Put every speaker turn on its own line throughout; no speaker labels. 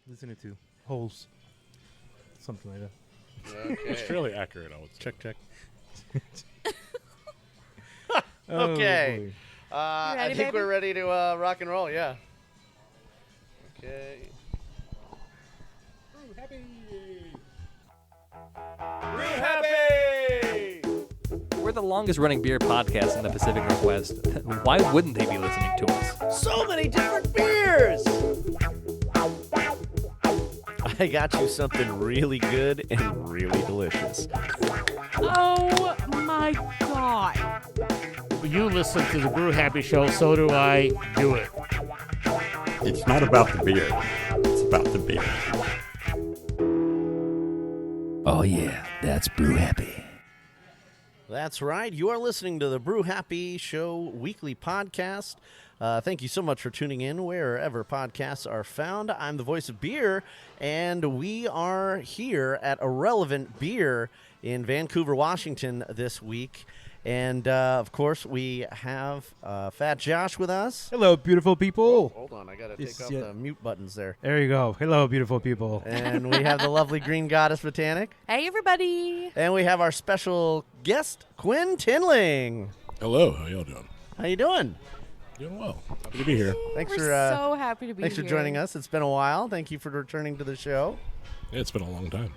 were listening to. Holes. Something like that.
It's fairly accurate, I would say.
Check.
Okay.
Oh,
I
ready,
think
baby?
we're ready to rock and roll, yeah. Okay. Brew Happy!
We're the longest-running beer podcast in the Pacific Northwest. Why wouldn't they be listening to us?
So many different beers! I got you something really good and really delicious.
Oh my god.
You listen to the Brew Happy show, so do I. Do it.
It's not about the beer. It's about the beer.
Oh yeah, that's Brew Happy.
That's right. You are listening to the Brew Happy Show weekly podcast. Thank you so much for tuning in wherever podcasts are found. I'm the voice of beer, and we are here at Irrelevant Beer in Vancouver, Washington this week. And, of course, we have Fat Josh with us.
hello, beautiful people.
Hold on. I got to
This
take off
is
the mute buttons there.
There you go. Hello, beautiful people.
And we have the lovely Green Goddess Botanic.
Hey, everybody.
And we have our special guest, Quin Tinling.
Hello, how y'all doing?
How you doing?
Doing well. Happy to be here.
Thanks
We're
for
so happy to be
thanks
here.
for joining us. It's been a while. Thank you for returning to the show.
Yeah, it's been a long time.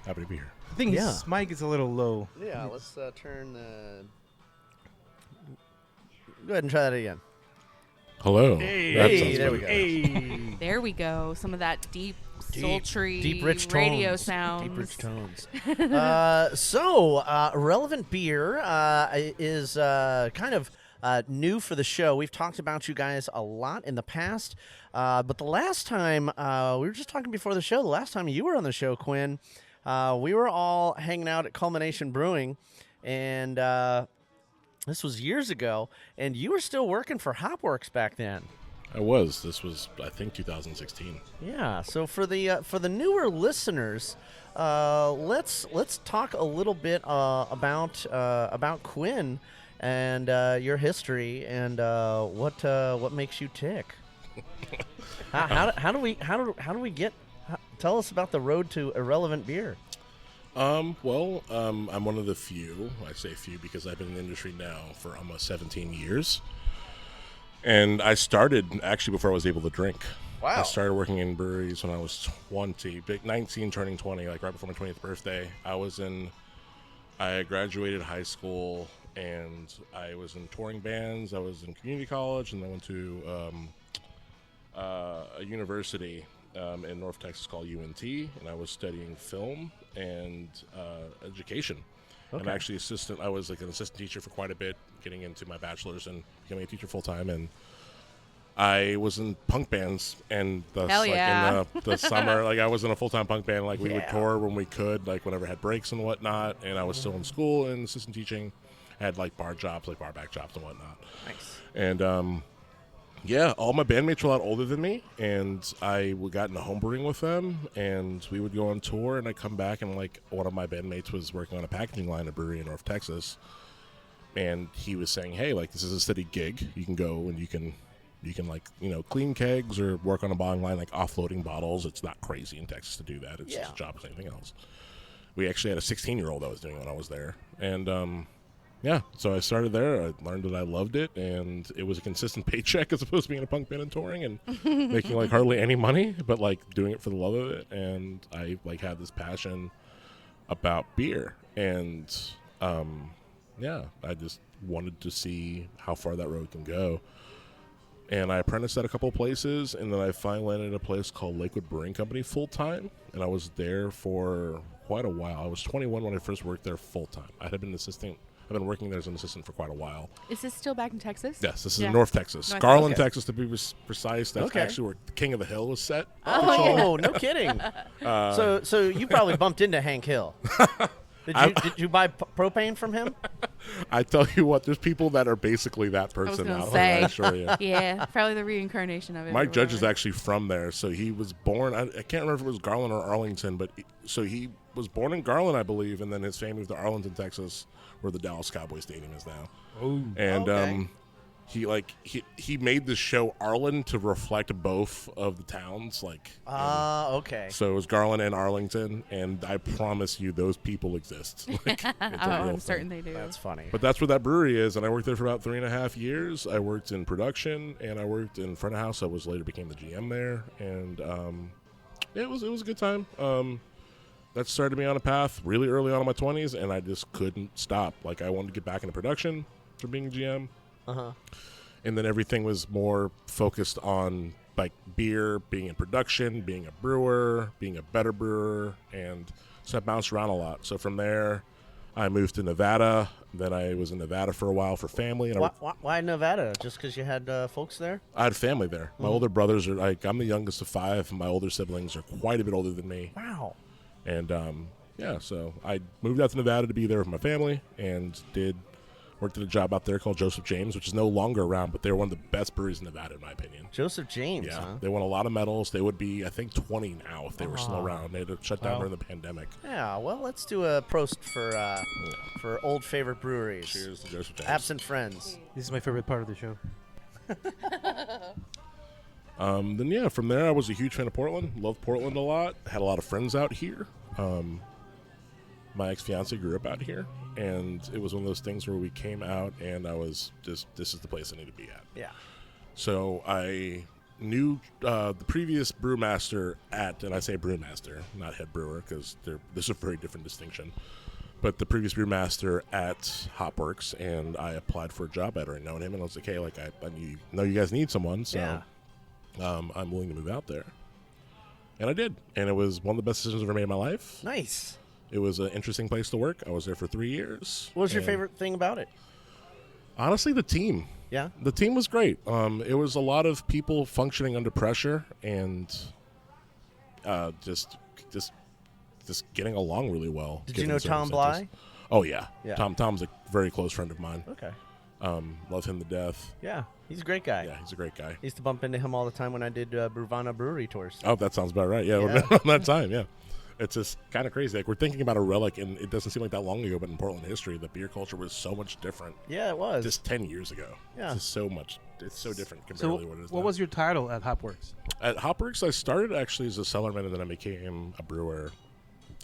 Happy to be here.
I think
Yeah.
his mic is a little low.
Yeah, let's turn the... Go ahead and try that again.
Hello.
Hey,
That
hey,
sounds
there we
better.
go.
There we go. Some of that deep, sultry
Deep, rich tones.
radio sounds.
Deep, rich tones. Irrelevant Beer is kind of new for the show. We've talked about you guys a lot in the past, but the last time, we were just talking before the show, the last time you were on the show, Quinn, we were all hanging out at Culmination Brewing, and this was years ago, and you were still working for Hopworks back then.
I was. This was, I think, 2016.
Yeah. So for the newer listeners, let's talk a little bit about Quinn and your history and what makes you tick. How do we get? Tell us about the road to Irrelevant Beer.
I'm one of the few. I say few because I've been in the industry now for almost 17 years. And I started actually before I was able to drink.
Wow.
I started working in breweries when I was 20, 19 turning 20, like right before my 20th birthday. I graduated high school and I was in touring bands. I was in community college and I went to a university in North Texas called UNT, and I was studying film and education.
Okay.
I'm actually I was like an assistant teacher for quite a bit, getting into my bachelor's and becoming a teacher full time. And I was in punk bands, and
Hell yeah.
in the summer, like I was in a full time punk band. Like we would
Yeah.
tour when we could, like whenever I had breaks and whatnot. And I was still in school and assistant teaching. I had like bar jobs, like bar back jobs and whatnot.
Nice.
And yeah, all my bandmates were a lot older than me, and I got into homebrewing with them, and we would go on tour, and I'd come back, and like one of my bandmates was working on a packaging line at a brewery in North Texas, and he was saying, hey, like this is a steady gig. You can go and you can like, clean kegs or work on a bottling line, like offloading bottles. It's not crazy in Texas to do that. It's just a job as anything else. We actually had a 16-year-old I was doing it when I was there, and yeah, so I started there. I learned that I loved it, and it was a consistent paycheck as opposed to being in a punk band and touring and making like hardly any money, but like doing it for the love of it. And I like had this passion about beer, and yeah, I just wanted to see how far that road can go. And I apprenticed at a couple of places, and then I finally landed at a place called Lakewood Brewing Company full time, and I was there for quite a while. I was 21 when I first worked there full time. I had been I've been working there as an assistant for quite a while.
Is this still back in Texas?
Yes, this is
Yeah.
in North Texas.
North
Garland,
okay.
Texas, to be precise. That's
Okay.
actually where King of the Hill was set.
Oh, no kidding. So you probably bumped into Hank Hill. Did you buy propane from him?
I tell you what, there's people that are basically that
I was
person
going
out
to
there,
say.
I assure you.
Yeah, probably the reincarnation of it.
Mike
or
Judge is
whatever.
actually from there, so he was born. I can't remember if it was Garland or Arlington, but so he was born in Garland, I believe, and then his family moved to Arlington, Texas, where the Dallas Cowboy Stadium is now.
Oh,
And
Okay.
he made the show Arlen to reflect both of the towns,
Okay.
So it was Garland and Arlington, and I promise you those people exist. It's a real
I'm
thing.
certain they do.
That's funny.
But that's where that brewery is, and I worked there for about 3.5 years. I worked in production, and I worked in front of house. I later became the GM there, and it was a good time. That started me on a path really early on in my 20s, and I just couldn't stop. Like, I wanted to get back into production for being a GM. And then everything was more focused on like beer, being in production, being a brewer, being a better brewer, and so I bounced around a lot. So from there, I moved to Nevada. Then I was in Nevada for a while for family. And
Why Nevada? Just because you had folks there?
I had family there. My older brothers are I'm the youngest of 5. And my older siblings are quite a bit older than me.
Wow.
And so I moved out to Nevada to be there with my family and worked at a job out there called Joseph James, which is no longer around, but they're one of the best breweries in Nevada, in my opinion.
Joseph James,
Yeah,
huh?
they won a lot of medals. They would be, I think, 20 now if they were still around. They had to shut down during the pandemic.
Yeah, well, let's do a prost for old favorite breweries.
Cheers to Joseph James.
Absent friends.
This is my favorite part of the show.
From there, I was a huge fan of Portland. Loved Portland a lot. Had a lot of friends out here. My ex-fiance grew up out here, and it was one of those things where we came out, and I was just, this is the place I need to be at.
Yeah.
So I knew the previous brewmaster and I say brewmaster, not head brewer, because there's a very different distinction, but the previous brewmaster at Hopworks, and I applied for a job. I'd already known him, and I was like, hey, I know you guys need someone, so I'm willing to move out there. And I did, and it was one of the best decisions I've ever made in my life.
Nice.
It was an interesting place to work. I was there for 3 years.
What was your favorite thing about it?
Honestly, the team.
Yeah?
The team was great. It was a lot of people functioning under pressure and just getting along really well.
Did you know Tom Bly?
Oh, yeah.
Yeah.
Tom's a very close friend of mine.
Okay.
Love him to death.
Yeah, he's a great guy.
Yeah, he's a great guy.
I used to bump into him all the time when I did Bruvana brewery tours.
Oh, that sounds about right. Yeah, on that time, yeah. It's just kind of crazy. Like, we're thinking about a relic, and it doesn't seem like that long ago, but in Portland history, the beer culture was so much different.
Yeah, it was.
Just 10 years ago.
Yeah.
It's just so much. It's so different compared
So,
to what it is
what
now.
was your title at Hopworks?
At Hopworks, I started actually as a cellarman, and then I became a brewer.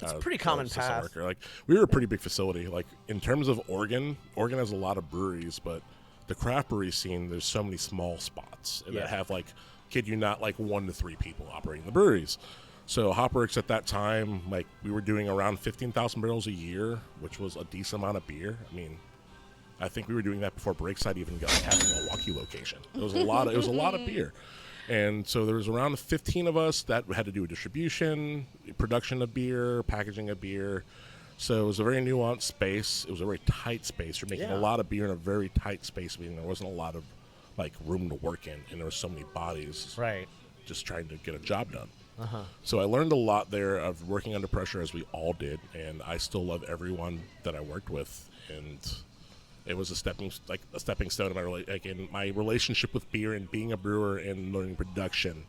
It's a pretty common
as a cellar
path.
worker. Like, we were a pretty big facility. Like, in terms of Oregon has a lot of breweries, but the craft brewery scene, there's so many small spots that have, like, kid you not, like 1 to 3 people operating the breweries. So Hopworks at that time, like, we were doing around 15,000 barrels a year, which was a decent amount of beer. I mean, I think we were doing that before Breakside even had a Milwaukee location. It was a lot of beer. And so there was around 15 of us that had to do with distribution, production of beer, packaging of beer. So it was a very nuanced space. It was a very tight space. You're making a lot of beer in a very tight space, meaning there wasn't a lot of, like, room to work in, and there were so many bodies just trying to get a job done. So I learned a lot there of working under pressure, as we all did, and I still love everyone that I worked with. And it was a stepping stone in my relationship with beer and being a brewer and learning production.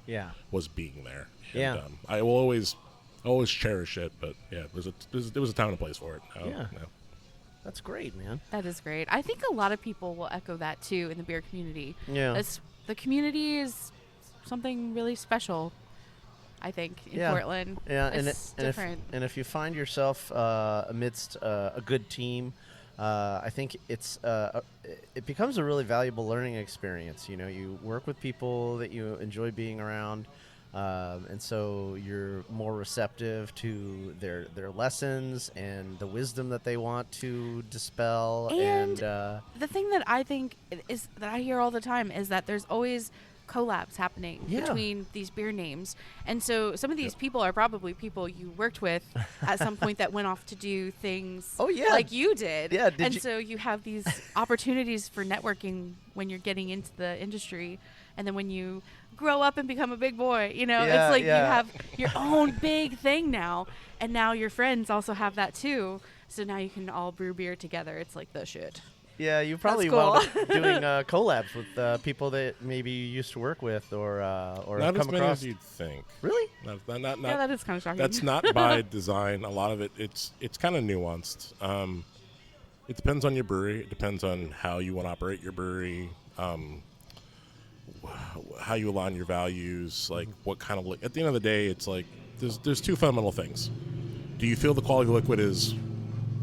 Was being there. And, I will always cherish it. But yeah, there was a time and a place for it.
That's great, man.
That is great. I think a lot of people will echo that too in the beer community.
Yeah.
The community is something really special, I think, in Portland.
Yeah,
it's different.
And if you find yourself amidst a good team, I think it becomes a really valuable learning experience. You know, you work with people that you enjoy being around, and so you're more receptive to their lessons and the wisdom that they want to dispel.
And the thing that I think is that I hear all the time is that there's always collabs happening between these beer names, and so some of these people are probably people you worked with at some point that went off to do things like you did. So you have these opportunities for networking when you're getting into the industry, and then when you grow up and become a big boy, you know, it's like you have your own big thing now, and now your friends also have that too, so now you can all brew beer together. It's like the shit.
Yeah, you probably
cool.
wound up doing collabs with people that maybe you used to work with or
not
come
as many
across.
as you'd think.
Really?
Not,
Yeah, that is kind of shocking.
That's not by design. A lot of it's kind of nuanced. It depends on your brewery. It depends on how you want to operate your brewery. how you align your values, like what kind of at the end of the day, it's like there's two fundamental things. Do you feel the quality of the liquid is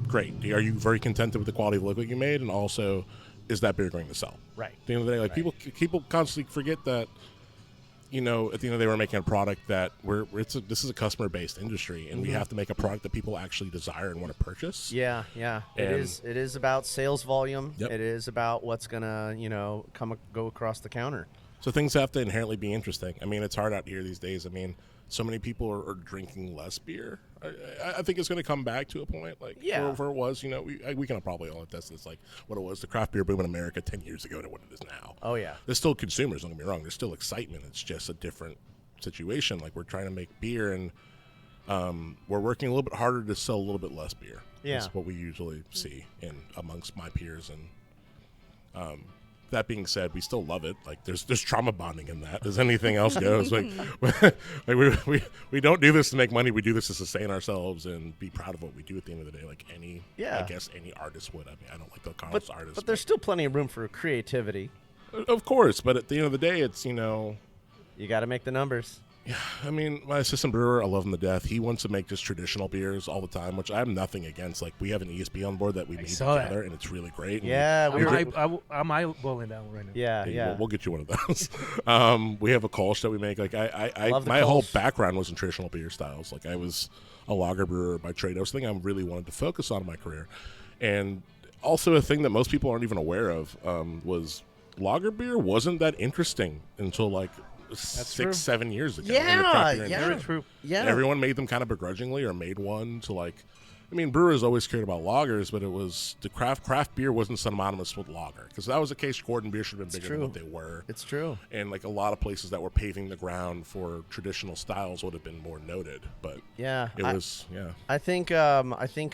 great? Are you very contented with the quality of the liquid you made, and also is that beer going to sell?
Right.
At the end of the day, like people constantly forget that. You know, at the end of the day, we're making a product that this is a customer-based industry, and we have to make a product that people actually desire and want to purchase.
Yeah. It is about sales volume.
Yep.
It is about what's gonna, go across the counter.
So things have to inherently be interesting. I mean, it's hard out here these days. I mean, so many people are drinking less beer. I think it's going to come back to a point like where it was. You know, we can probably all attest this, like what it was, the craft beer boom in America 10 years ago to what it is now.
Oh yeah,
there's still consumers. Don't get me wrong. There's still excitement. It's just a different situation. Like we're trying to make beer, and we're working a little bit harder to sell a little bit less beer.
Yeah,
that's what we usually see amongst my peers. And that being said, we still love it. Like there's trauma bonding in that. As anything else goes, like we don't do this to make money. We do this to sustain ourselves and be proud of what we do at the end of the day. Like I guess any artist would. I mean, I don't like the college artists,
but there's still plenty of room for creativity.
Of course, but at the end of the day, it's you
got to make the numbers.
Yeah, I mean, my assistant brewer, I love him to death. He wants to make just traditional beers all the time, which I have nothing against. Like, we have an ESB on board that we made together, and it's really great.
Yeah,
I'm eyeballing that one right now.
Yeah.
We'll get you one of those. We have a Kolsch that we make. Like, my whole background was in traditional beer styles. Like, I was a lager brewer by trade. That was the thing I really wanted to focus on in my career. And also a thing that most people aren't even aware of was lager beer wasn't that interesting until, like, 6-7 years ago.
Very true. Yeah,
everyone made them kind of begrudgingly, or made one to like. I mean, brewers always cared about lagers, but it was the craft beer wasn't synonymous with lager, because if that was the case, Gordon beer should have been bigger than what they were.
It's true.
And like a lot of places that were paving the ground for traditional styles would have been more noted. But I think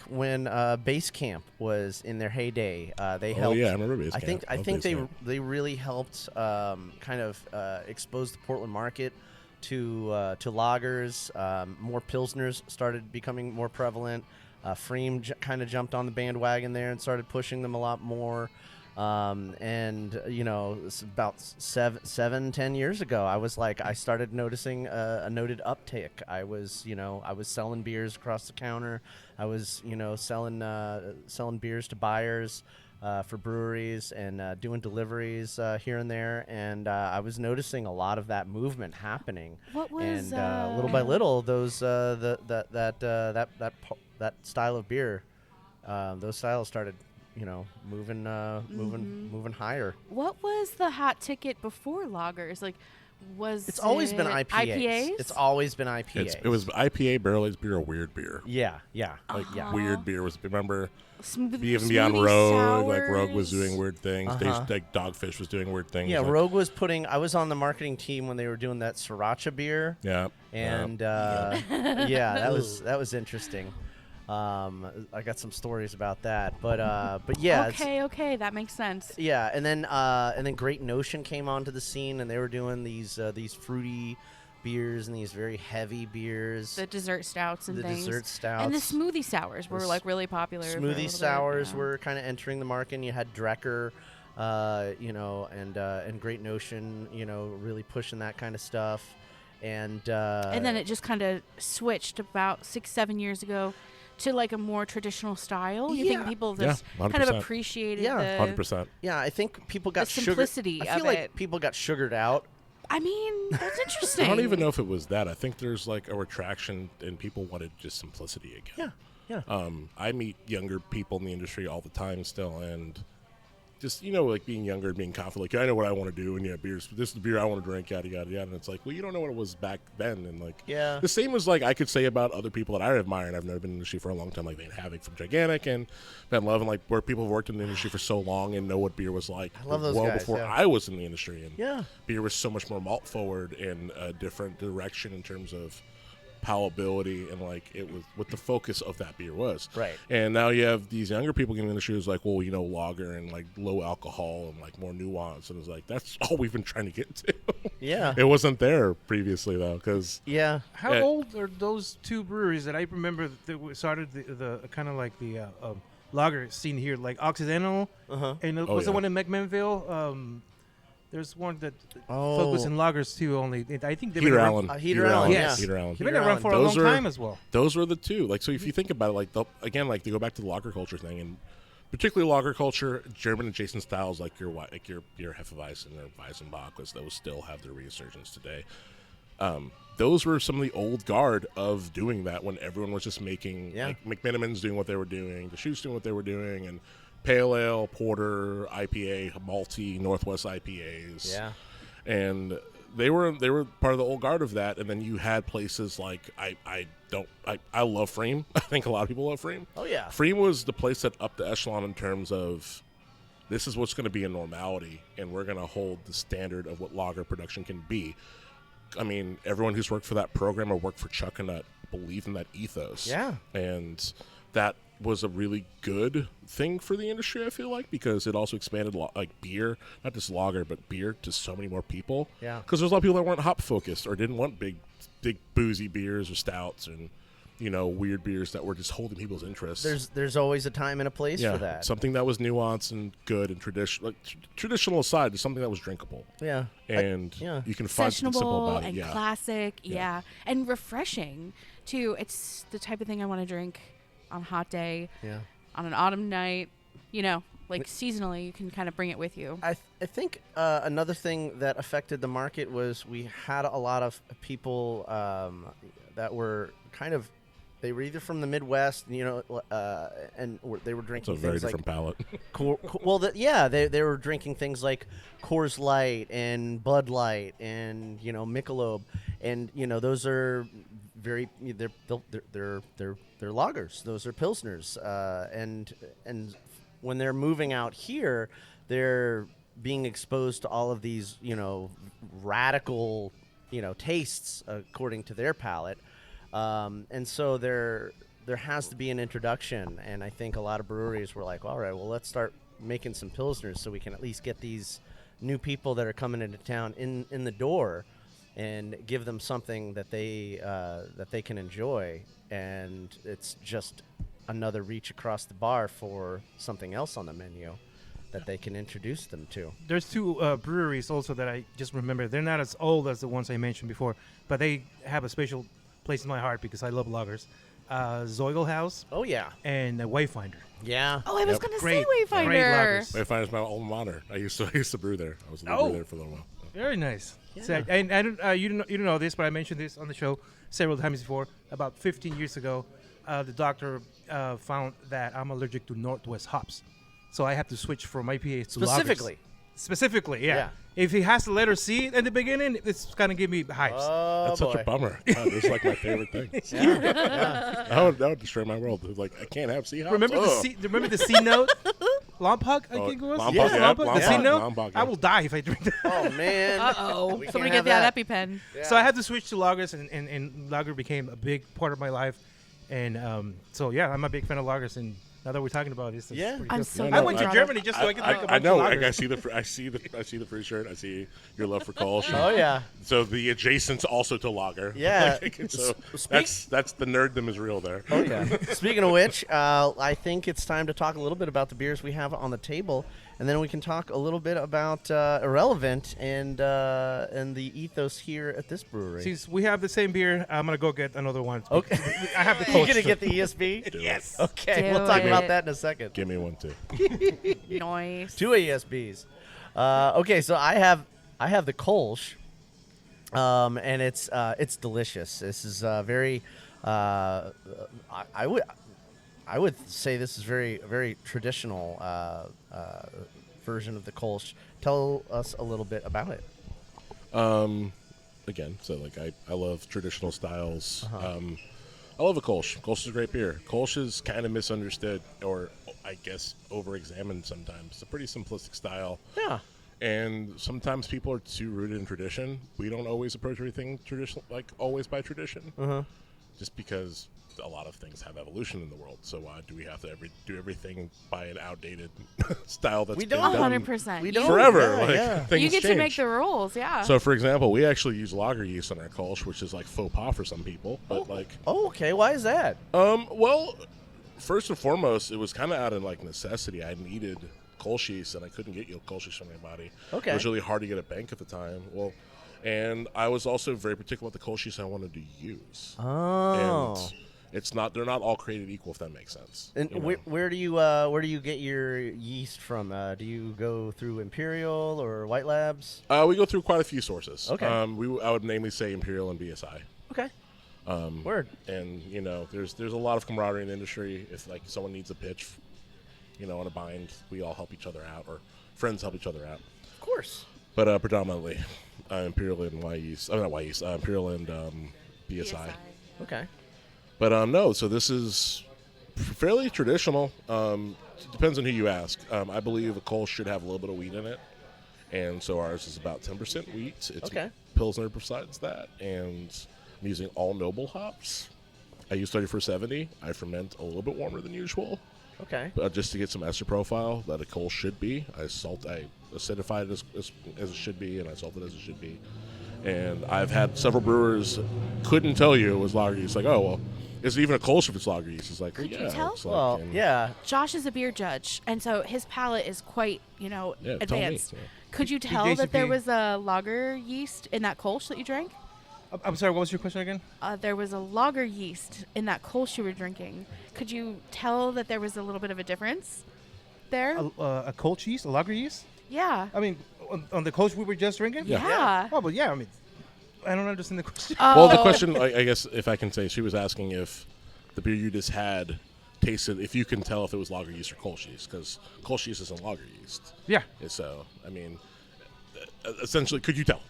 when Base Camp was in their heyday, they helped. I remember Base Camp.
I think they really helped kind of expose the Portland market to lagers. More pilsners started becoming more prevalent. Freem kind of jumped on the bandwagon there and started pushing them a lot more. And it's about 7-10 years ago. I started noticing a noted uptick. I was selling beers across the counter. I was selling beers to buyers for breweries and doing deliveries here and there. And I was noticing a lot of that movement happening.
What was
little by little those that style of beer, those styles started, moving higher.
What was the hot ticket before lagers? Like,
it's always been IPAs. It's always been IPAs.
It was IPA, barrel-aged beer, or weird beer.
Yeah.
Weird beer was. Remember, even
smoothie
beyond Rogue,
sours.
like Rogue was doing weird things. Like Dogfish was doing weird things.
Yeah,
like,
Rogue was putting. I was on the marketing team when they were doing that sriracha beer.
Yeah,
and that was interesting. I got some stories about that, but yeah.
Okay, that makes sense.
Yeah, and then Great Notion came onto the scene, and they were doing these fruity beers and these very heavy beers.
The dessert stouts and things.
Dessert stouts.
And the smoothie sours were like really popular.
Smoothie sours were kind of entering the market. And you had Drecker, and Great Notion, really pushing that kind of stuff. And
then it just kind of switched about 6-7 years ago to like a more traditional style. You think people just kind of appreciated
100%.
Yeah, I think people got
the simplicity
I feel like people got sugared out.
I mean, that's interesting.
I don't even know if it was that. I think there's like a retraction, and people wanted just simplicity again.
Yeah.
I meet younger people in the industry all the time still, and just, like being younger and being confident, like, I know what I want to do, and this is the beer I want to drink, yada, yada, yada. And it's like, well, you don't know what it was back then. And like, the same as like I could say about other people that I admire, and I've never been in the industry for a long time, like Van Havoc from Gigantic and Ben Love, and like where people have worked in the industry for so long and know what beer was like.
I love those guys,
before I was in the industry. And beer was so much more malt forward in a different direction in terms of palatability, and like it was what the focus of that beer was.
Right.
And now you have these younger people getting in the industry who's like, well, lager and like low alcohol and like more nuance, and it's like that's all we've been trying to get to.
Yeah.
It wasn't there previously though, because
How old are those two breweries that I remember that started the kind of like the lager scene here, like Occidental, and was the one in McMinnville, There's one that
Oh.
focus in lagers too. Only I think they've
Heater
been around-
Allen.
Heater Allen,
yes.
Heater Allen.
They've been around for a long time as well.
Those were the two. Like, so if you think about it, like, again, like, to go back to the lager culture thing, and particularly lager culture, German adjacent styles like your Hefeweizen or Weizenbach, those still have their resurgence today. Those were some of the old guard of doing that when everyone was just making, like, McMenamins doing what they were doing, the Shoots doing what they were doing, and pale ale, porter, IPA, malty, Northwest IPAs.
Yeah.
And they were part of the old guard of that. And then you had places like I love Freem. I think a lot of people love Freem.
Oh yeah.
Freem was the place that upped the echelon in terms of this is what's going to be a normality, and we're going to hold the standard of what lager production can be. I mean, everyone who's worked for that program or worked for Chuck and Nut believed in that ethos.
Yeah.
And that was a really good thing for the industry, I feel like, because it also expanded like beer, not just lager, but beer to so many more people.
Yeah.
Because there's a lot of people that weren't hop focused or didn't want big boozy beers or stouts and, you know, weird beers that were just holding people's interest.
There's always a time and a place
yeah,
for that.
something that was nuanced and good and traditional, like traditional aside, just something that was drinkable.
Yeah.
And you can find something simple
Sessionable
about it.
and
Yeah.
classic, and refreshing too. It's the type of thing I want to drink on a hot day, on an autumn night. You know, like seasonally, you can kind of bring it with you.
I think another thing that affected the market was we had a lot of people that were kind of, they were either from the Midwest, you know, and they were
It's
drinking
a very
things like
different palate.
they were drinking things like Coors Light and Bud Light and, you know, Michelob, and, you know, those are very they're lagers. Those are pilsners, and when they're moving out here, they're being exposed to all of these, you know, radical, you know, tastes according to their palate. And so there has to be an introduction, and I think a lot of breweries were like, all right, well, let's start making some pilsners so we can at least get these new people that are coming into town in the door and give them something that they can enjoy. And it's just another reach across the bar for something else on the menu that they can introduce them to.
There's two breweries also that I just remember. They're not as old as the ones I mentioned before, but they have a special place in my heart because I love lagers. Zoigl House.
Oh yeah.
And Wayfinder.
Yeah.
Oh, I was
Yep.
going to say
Great
Wayfinder.
lagers.
Wayfinder's my alma mater. I used to brew there. I was a brewer there for a little while.
Very nice.
Yeah.
So, and I don't, you don't know this, but I mentioned this on the show several times before. About 15 years ago, the doctor found that I'm allergic to Northwest hops, so I have to switch from IPAs to lagers. Specifically, yeah. If he has the letter C in the beginning, it's gonna give me hypes.
Oh,
That's such a bummer. God, this is like my favorite thing. That would destroy my world. Like, I can't have C hops.
Remember the C note? Lompoc, I think it was.
Lompoc,
Yes,
yeah,
Lompoc, the C
Lompoc,
note.
Lompoc,
I will die if I drink that.
Oh man.
Uh-oh.
We
Somebody
can't
get
have
that EpiPen.
So I had to switch to lagers, and lager became a big part of my life. And so yeah, I'm a big fan of lagers. And now that we're talking about this, it's
Yeah.
pretty
I'm
good.
so
I went to
glad.
Germany just so I could drink a
I
bunch
know.
of
Like,
lagers.
I see the free shirt. I see your love for Kolsch.
Oh yeah.
So the adjacents also to lager.
Yeah.
So
Speak-
that's the nerddom is real there.
Oh yeah. Speaking of which, I think it's time to talk a little bit about the beers we have on the table, and then we can talk a little bit about Irrelevant and the ethos here at this brewery.
Since we have the same beer, I'm gonna go get another one.
Okay.
I have the
You're
Kolsch
gonna
too.
get the ESB?
Yes.
Okay,
Do
we'll talk
it.
about that in a second.
Give me one too.
Nice.
2 ESBs. Okay, so I have the Kolsch, and it's delicious. This is very. I would say this is very traditional version of the Kolsch. Tell us a little bit about it.
Again, so like I love traditional styles. I love a Kolsch. Kolsch is a great beer. Kolsch is kind of misunderstood, or I guess over-examined sometimes. It's a pretty simplistic style.
Yeah.
And sometimes people are too rooted in tradition. We don't always approach everything traditional, like always by tradition. Just because a lot of things have evolution in the world. So why do we have to do everything by an outdated style that's
We
been
don't.
done
100%.
We
You-
don't.
forever?
Yeah,
like
yeah.
things
You get to
change.
make the rules, yeah.
So, for example, we actually use lager yeast on our Kolsch, which is like faux pas for some people. But
Oh, okay. Why is that?
well, first and foremost, it was kind of out of like necessity. I needed Kolsch yeast, and I couldn't get yield Kolsch yeast from anybody.
Okay.
It was really hard to get a bank at the time. Well, and I was also very particular about the Kolsch yeast I wanted to use.
Oh.
And they're not all created equal, if that makes sense.
And
you know?
where do you get your yeast from? Do you go through Imperial or White Labs?
We go through quite a few sources.
Okay.
I would namely say Imperial and BSI.
Okay. Word.
And there's a lot of camaraderie in the industry. If like someone needs a pitch, in a bind, we all help each other out, or friends help each other out.
Of course.
But predominantly Imperial and not Imperial and BSI.
Okay.
But no, so this is fairly traditional. Depends on who you ask. I believe a Kolsch should have a little bit of wheat in it, and so ours is about 10% wheat. It's
Okay.
Pilsner besides that, and I'm using all noble hops. I use 3470. I ferment a little bit warmer than usual, just to get some ester profile that a Kolsch should be. I acidify it as it should be, and I salt it as it should be. And I've had several brewers couldn't tell you it was lager yeast. Like, oh well, is it even a Kolsch if it's lager yeast? It's like,
Could you
yeah.
tell?
It's like,
Well, yeah.
Josh is a beer judge, and so his palate is quite,
tell me,
advanced.
yeah.
Could you tell that there
JCP.
was a lager yeast in that Kolsch that you drank?
I'm sorry, what was your question again?
There was a lager yeast in that Kolsch you were drinking. Could you tell that there was a little bit of a difference there?
A Kolsch yeast, a lager yeast?
Yeah.
I mean, on the Kolsch we were just drinking?
Yeah.
Oh, but yeah, I mean, I don't understand the question.
Well, the
Oh.
question, I guess, if I can say, she was asking if the beer you just had tasted, if you can tell if it was lager yeast or Kolsch yeast, because Kolsch yeast isn't lager yeast.
Yeah.
And so, I mean, essentially, could you tell?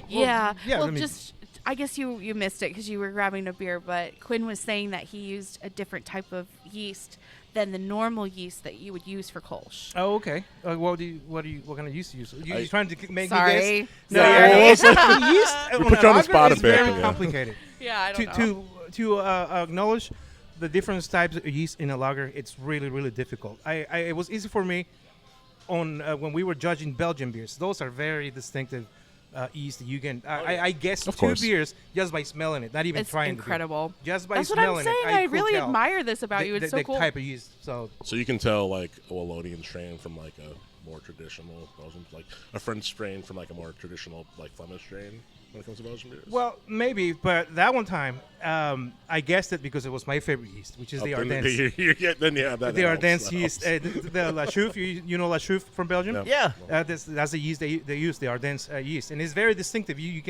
Yeah.
yeah,
Well,
I mean-
I guess you missed it because you were grabbing a beer, but Quinn was saying that he used a different type of yeast than the normal yeast that you would use for Kolsch.
Oh, okay. What kind of yeast do you use? You trying to make me
Sorry.
guess? No,
Sorry.
yeah, yeast
We put you on the spot a
is
bit,
very
yeah.
complicated.
Yeah, I don't know.
To acknowledge the different types of yeast in a lager, it's really, really difficult. It was easy for me on when we were judging Belgian beers. Those are very distinctive yeast that you can. I guessed
Of
two
course.
beers just by smelling it, not even
It's
trying
incredible.
to do it. Just by
That's what I'm
smelling
saying.
it.
I
could
really
tell
admire this about you. It's so
the
cool.
type of yeast. So
So you can tell, like, a Wallonian strain from, like, a more traditional Belgian, like, a French strain from, like, a more traditional, like, Flemish strain when it comes to Belgian beers?
well, maybe, but that one time I guessed it because it was my favorite yeast, which is the Ardennes.
Then you have that.
The
helps,
Ardennes
that
yeast,
helps.
the La Chouffe, you know La Chouffe from Belgium?
Yeah.
Yeah.
That's the yeast they use, the Ardennes yeast, and it's very distinctive. You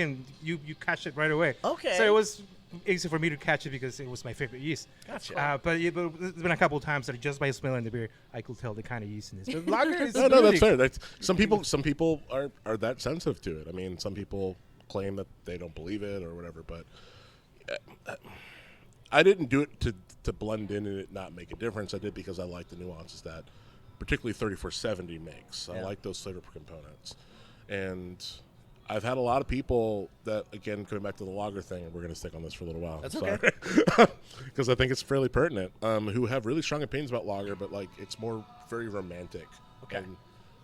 catch it right away.
Okay.
So it was easy for me to catch it because it was my favorite yeast.
Gotcha.
But there's been a couple of times that just by smelling the beer, I could tell the kind of yeast in this. But lager is
No,
really-
that's fair. Some people are that sensitive to it. I mean, some people claim that they don't believe it or whatever, but I didn't do it to blend in and it not make a difference. I did because I like the nuances that particularly 3470 makes. I like those flavor components. And I've had a lot of people that, again, coming back to the lager thing, and we're going to stick on this for a little while.
That's okay.
Because I think it's fairly pertinent, who have really strong opinions about lager, but, like, it's more very romantic and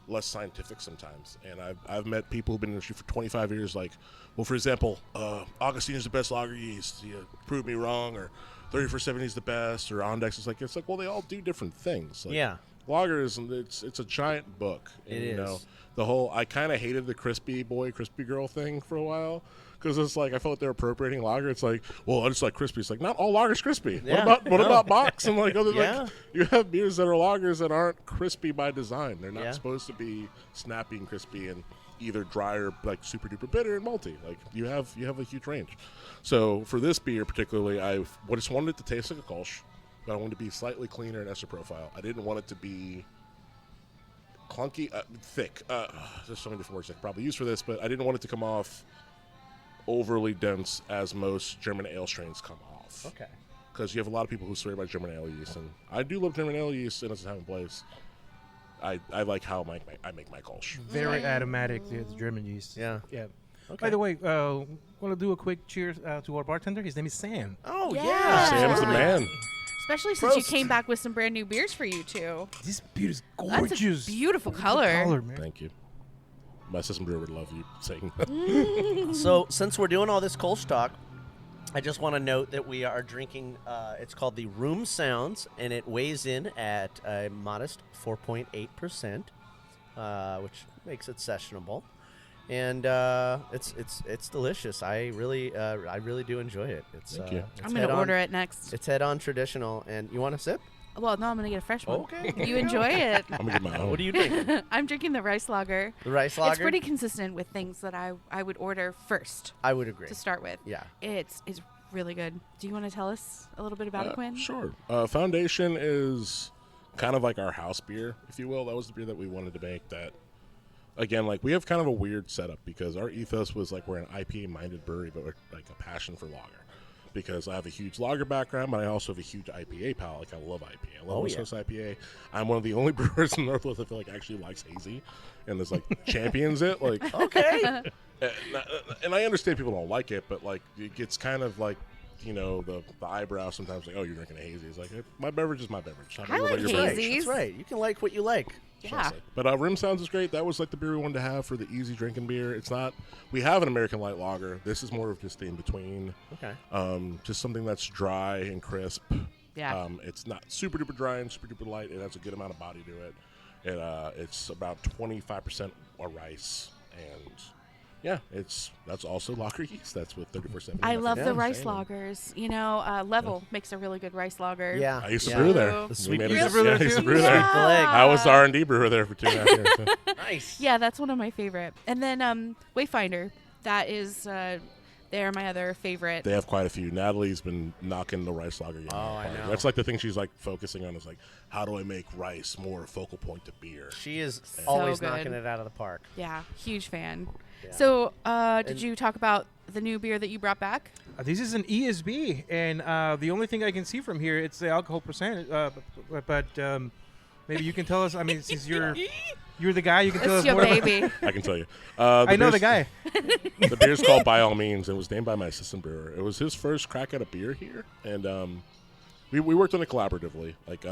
less scientific sometimes. And I've met people who've been in the industry for 25 years, like, well, for example, Augustine is the best lager yeast. You prove me wrong, or 3470 is the best, or Ondex is like, it's like, well, they all do different things. Like,
Yeah.
lager is, it's a giant book. And,
It is.
The whole, I kind of hated the crispy boy, crispy girl thing for a while. Because it's like, I felt like they were appropriating lager. It's like, well, I just like crispy. It's like, not all lager's crispy.
Yeah.
What about box? And like, other
Yeah.
like, you have beers that are lagers that aren't crispy by design. They're not
Yeah.
supposed to be snappy and crispy and either dry or like super duper bitter and malty. Like you have a huge range. So for this beer particularly, I just wanted it to taste like a Kolsch, but I wanted it to be slightly cleaner in ester profile. I didn't want it to be clunky, thick. There's so many different words I could probably use for this, but I didn't want it to come off overly dense as most German ale strains come off.
Okay.
Because you have a lot of people who swear by German ale yeast, and I do love German ale yeast in its time and place. I like how I make my Kolsch.
Very aromatic, the German yeast.
Yeah.
Yeah.
Okay.
By the way, want to do a quick cheers to our bartender? His name is Sam.
Oh,
Yeah.
yeah.
Sam's the man.
Especially since you
Prost.
came back with some brand new beers for you two.
This beer is
That's
gorgeous.
a beautiful
Look at
color.
the color, man.
Thank you. My assistant brewer would love you saying that.
So, since we're doing all this Kolsch talk, I just want to note that we are drinking, it's called the Room Sounds, and it weighs in at a modest 4.8%, which makes it sessionable. And it's delicious. I really do enjoy it.
Thank you.
I'm going to order it next.
It's head on traditional. And you want a sip?
Well, no, I'm going to get a fresh one.
Okay.
You enjoy it.
I'm gonna get my own.
What are you drinking?
I'm drinking the rice lager.
The rice lager?
It's pretty consistent with things that I would order first
I would agree.
to start with.
Yeah.
It's really good. Do you want to tell us a little bit about it, Quinn?
Sure. Foundation is kind of like our house beer, if you will. That was the beer that we wanted to make. That, again, like we have kind of a weird setup because our ethos was like we're an IPA-minded brewery, but we're like a passion for lager. Because I have a huge lager background, but I also have a huge IPA palate. Like I love IPA. I love West Coast IPA. I'm one of the only brewers in the Northwest I feel like actually likes hazy, and there's like champions it. Like
Okay.
and I understand people don't like it, but like it gets kind of like the eyebrow sometimes like, oh, you're drinking a hazy. It's like my beverage is my beverage.
I like hazy.
That's right. You can like what you like.
Yeah.
But Rim Sounds is great. That was like the beer we wanted to have for the easy drinking beer. It's not. We have an American light lager. This is more of just the in between.
Okay.
Just something that's dry and crisp.
Yeah.
It's not super duper dry and super duper light. It has a good amount of body to it. It's about 25% rice, and yeah, that's also lager yeast. That's with 34.7.
I love the
Yeah.
rice lagers. Level makes a really good rice lager.
Yeah.
I used to
yeah.
brew there.
The
We
sweet
made
beer.
it-
Used to brew there
I used to
too?
brew there.
Sweet leg.
I was the R&D brewer there for 2.5 years. So.
Nice.
Yeah, that's one of my favorite. And then Wayfinder, that is they're my other favorite.
They have quite a few. Natalie's been knocking the rice lager game.
Oh,
out
I
of the park.
know.
That's like the thing she's like focusing on is like, how do I make rice more a focal point to beer?
She is
So
always
good.
knocking it out of the park.
Yeah, huge fan.
Yeah.
So, did
And-
you talk about the new beer that you brought back?
This is an ESB, and the only thing I can see from here, it's the alcohol percentage. But maybe you can tell us. I mean, since you're the guy, you can tell
It's
us
your
more. about-
baby.
I can tell you.
I know the guy.
The beer's called By All Means. It was named by my assistant brewer. It was his first crack at a beer here, and we worked on it collaboratively. Like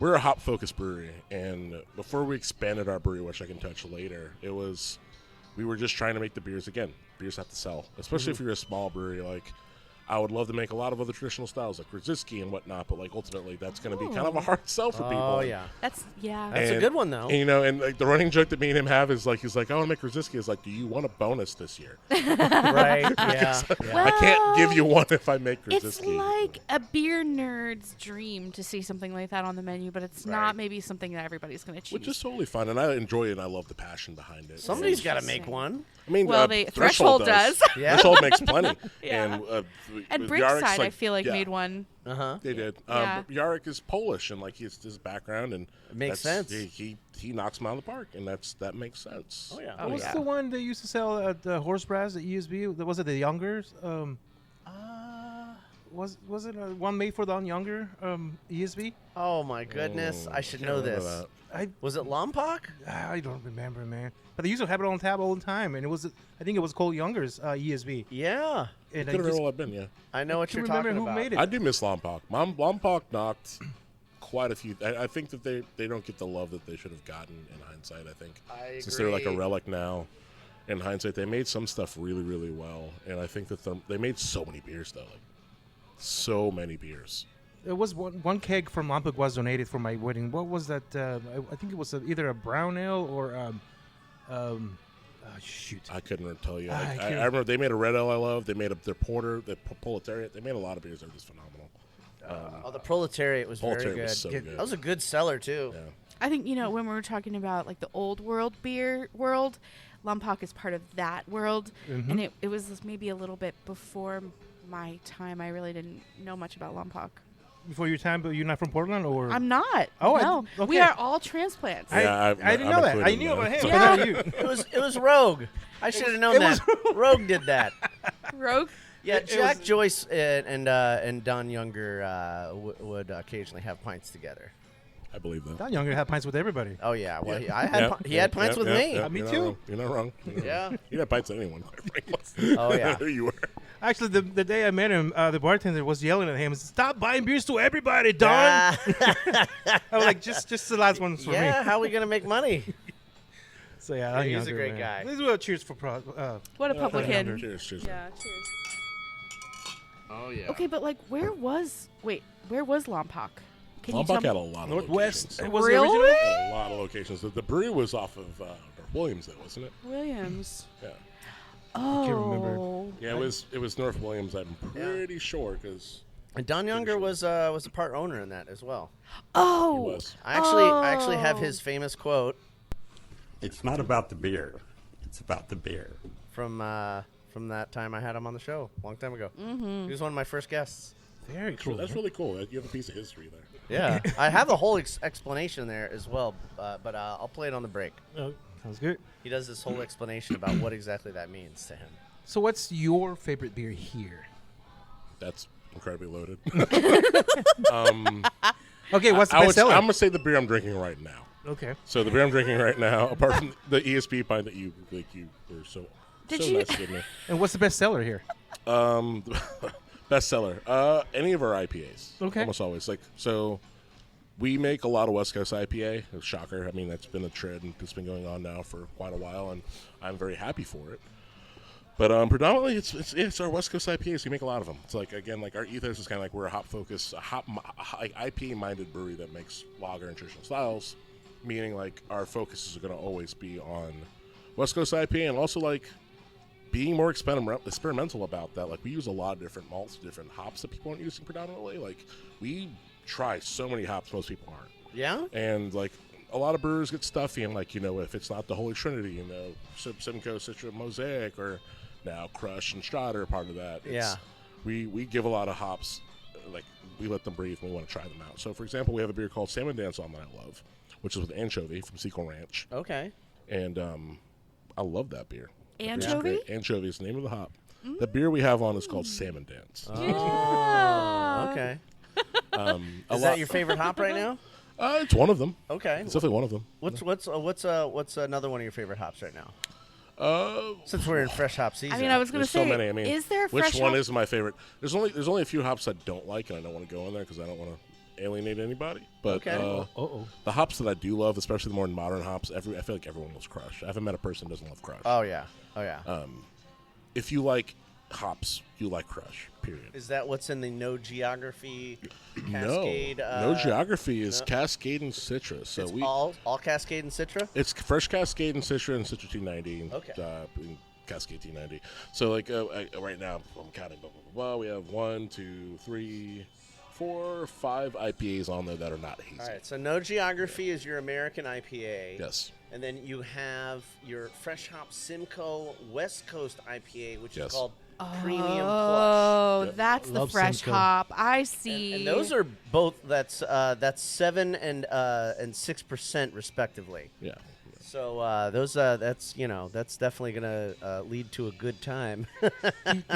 we're a hop focused brewery, and before we expanded our brewery, which I can touch later, we were just trying to make the beers again. Beers have to sell, especially if you're a small brewery. Like I would love to make a lot of other traditional styles like Rziski and whatnot, but like ultimately that's going to be kind of a hard sell for people.
Oh, yeah.
That's
That's a good one, though.
And like the running joke that me and him have is like he's like, I want to make Rziski. Is like, do you want a bonus this year?
Right. Yeah.
I can't give you one if I make Rziski.
It's like a beer nerd's dream to see something like that on the menu, but it's not maybe something that everybody's going to choose.
Which is totally fun, and I enjoy it, and I love the passion behind it.
Somebody's got to
Interesting.
make one.
I mean,
Well, Threshold does.
Yeah.
Threshold makes plenty.
Yeah.
And
And
with Yarek's,
Brickside, I
like,
feel like
yeah,
made one.
Uh-huh.
They did.
Yeah.
But Yarek is Polish, and like his background, and
It makes
that's-
sense.
He knocks them out of the park, and that makes sense.
Oh, yeah.
Oh,
What's
yeah.
the one they used to sell at the Horse Brass at ESB? Was it the Youngers? Was it one made for the younger ESB?
Oh, my goodness. I should
Can't
know
remember
this.
that.
Was it Lompoc?
I don't remember, man. But they used to have it on tap all the time, and I think it was called Youngers ESB.
Yeah.
And I
Could have
just
well have been, yeah.
I know what
can't
you're
remember
talking
who
about.
made it.
I do miss Lompoc. Lompoc knocked quite a few. I think that they don't get the love that they should have gotten in hindsight. I think
I
since they're like a
agree.
relic now, in hindsight, they made some stuff really, really well, and I think that they made so many beers though, like so many beers.
It was one keg from Lompoc was donated for my wedding. What was that? I think it was either a brown ale or shoot.
I couldn't tell you.
I
Like, I
can't-
remember they made a red ale I love. They made their porter, the proletariat. They made a lot of beers that were just phenomenal.
Oh, the Proletariat was very
Proletariat
good.
was so good.
That was a good seller, too.
Yeah.
I think, when we were talking about like the old world beer world, Lompoc is part of that world. And it was maybe a little bit before my time. I really didn't know much about Lompoc.
Before your time, but you're not from Portland, or
I'm not.
Oh,
no.
okay.
We are all transplants.
Yeah,
I didn't know
I'm
that. I
included
knew
in
about
that.
him,
Yeah.
but not you.
It was Rogue. I should have known
it
that. Rogue did that.
Rogue.
Yeah,
It
Jack
was-
Joyce and Don Younger would occasionally have pints together.
I believe that.
Don Younger had pints with everybody.
Oh yeah, well
Yeah.
he had pints with me.
Me
You're not
too.
wrong. You're not wrong.
Yeah.
You had pints with anyone, quite frankly.
Oh, yeah.
Who you were.
Actually, the day I met him, the bartender was yelling at him, "Stop buying beers to everybody, Don!"
Ah,
I was like, "Just the last one's for
yeah,
me."
how are we gonna make money?
So yeah, I'm
He's a
younger,
great
man.
guy.
This is well, cheers for
What a publican.
Cheers, cheers.
Yeah, cheers.
Oh yeah.
Okay, but like, where was Lompoc? Can you
Lompoc
tell
had a
me?
lot of
Northwest.
locations.
It was the
Really?
original?
Had a lot of locations. The brewery was off of Williams, though, wasn't it?
Williams.
Yeah.
Oh.
can't remember.
Yeah, it was North Williams. I'm pretty sure because
And Don Younger was a part owner in that as well.
Oh.
he was.
I actually have his famous quote
It's not about the beer. It's about the beer.
from that time I had him on the show a long time ago. Mm-hmm. He was one of my first guests.
Very cool.
That's really cool. You have a piece of history there.
Yeah, I have the whole explanation there as well, but I'll play it on the break.
Oh, sounds good.
He does this whole explanation about what exactly that means to him.
So what's your favorite beer here?
That's incredibly loaded.
Okay, what's the best seller?
I'm gonna say the beer I'm drinking right now.
Okay.
So the beer I'm drinking right now, apart from the ESP pint that you were so
Did
so
you-
nice to give me.
And what's the best seller here?
Bestseller. Any of our IPAs.
Okay.
Almost always. So we make a lot of West Coast IPA. A shocker. I mean, that's been a trend that's been going on now for quite a while, and I'm very happy for it. But predominantly, it's our West Coast IPAs. We make a lot of them. It's like, again, like our ethos is kind of like we're a hop focused, like IPA minded brewery that makes lager and traditional styles. Meaning, like our focus is going to always be on West Coast IPA, and also like being more experimental about that. Like we use a lot of different malts, different hops that people aren't using predominantly. Like we try so many hops most people aren't.
Yeah?
And like a lot of brewers get stuffy, and like, you know, if it's not the Holy Trinity, you know, Simcoe, Citra, Mosaic, or now Crush and Strata are part of that.
Yeah.
We give a lot of hops, like we let them breathe and we want to try them out. So for example, we have a beer called Salmon Dance on that I love, which is with anchovy from Sequel Ranch.
Okay.
And I love that beer. That beer's
Anchovy?
great. Anchovy is the name of the hop. The beer we have on is called Salmon Dance.
Yeah.
Okay.
A
Is
lot-
that your favorite hop right now?
It's one of them.
Okay.
It's definitely one of them.
What's another one of your favorite hops right now?
Uh,
Since we're in fresh hop season.
I mean, I was gonna
There's
say,
so many. I mean,
is there a
which
fresh
one
hop?
is my favorite? There's only a few hops I don't like, and I don't want to go in there because I don't want to alienate anybody. But
Okay.
the hops that I do love, especially the more modern hops, I feel like everyone loves Crush. I haven't met a person who doesn't love Crush.
Oh yeah.
If you like hops, you like Crush. Period.
Is that what's in the no geography Cascade?
No geography is Cascade and Citra. So
It's
we
all Cascade and Citra.
it's fresh Cascade and Citra and Citra T90. And,
Okay.
and Cascade T90. So like right now I'm counting. Blah, blah, blah, blah. We have 1, 2, 3, 4, 5 IPAs on there that are not hazy.
All right. So no geography is your American IPA.
Yes.
And then you have your fresh hop Simcoe West Coast IPA, which
Yes.
is called Premium Plush.
Oh,
Yep.
that's the
Love
fresh
Simcoe.
hop. I see.
And those are both that's 7 and 6% respectively.
Yeah.
So those that's definitely gonna lead to a good time.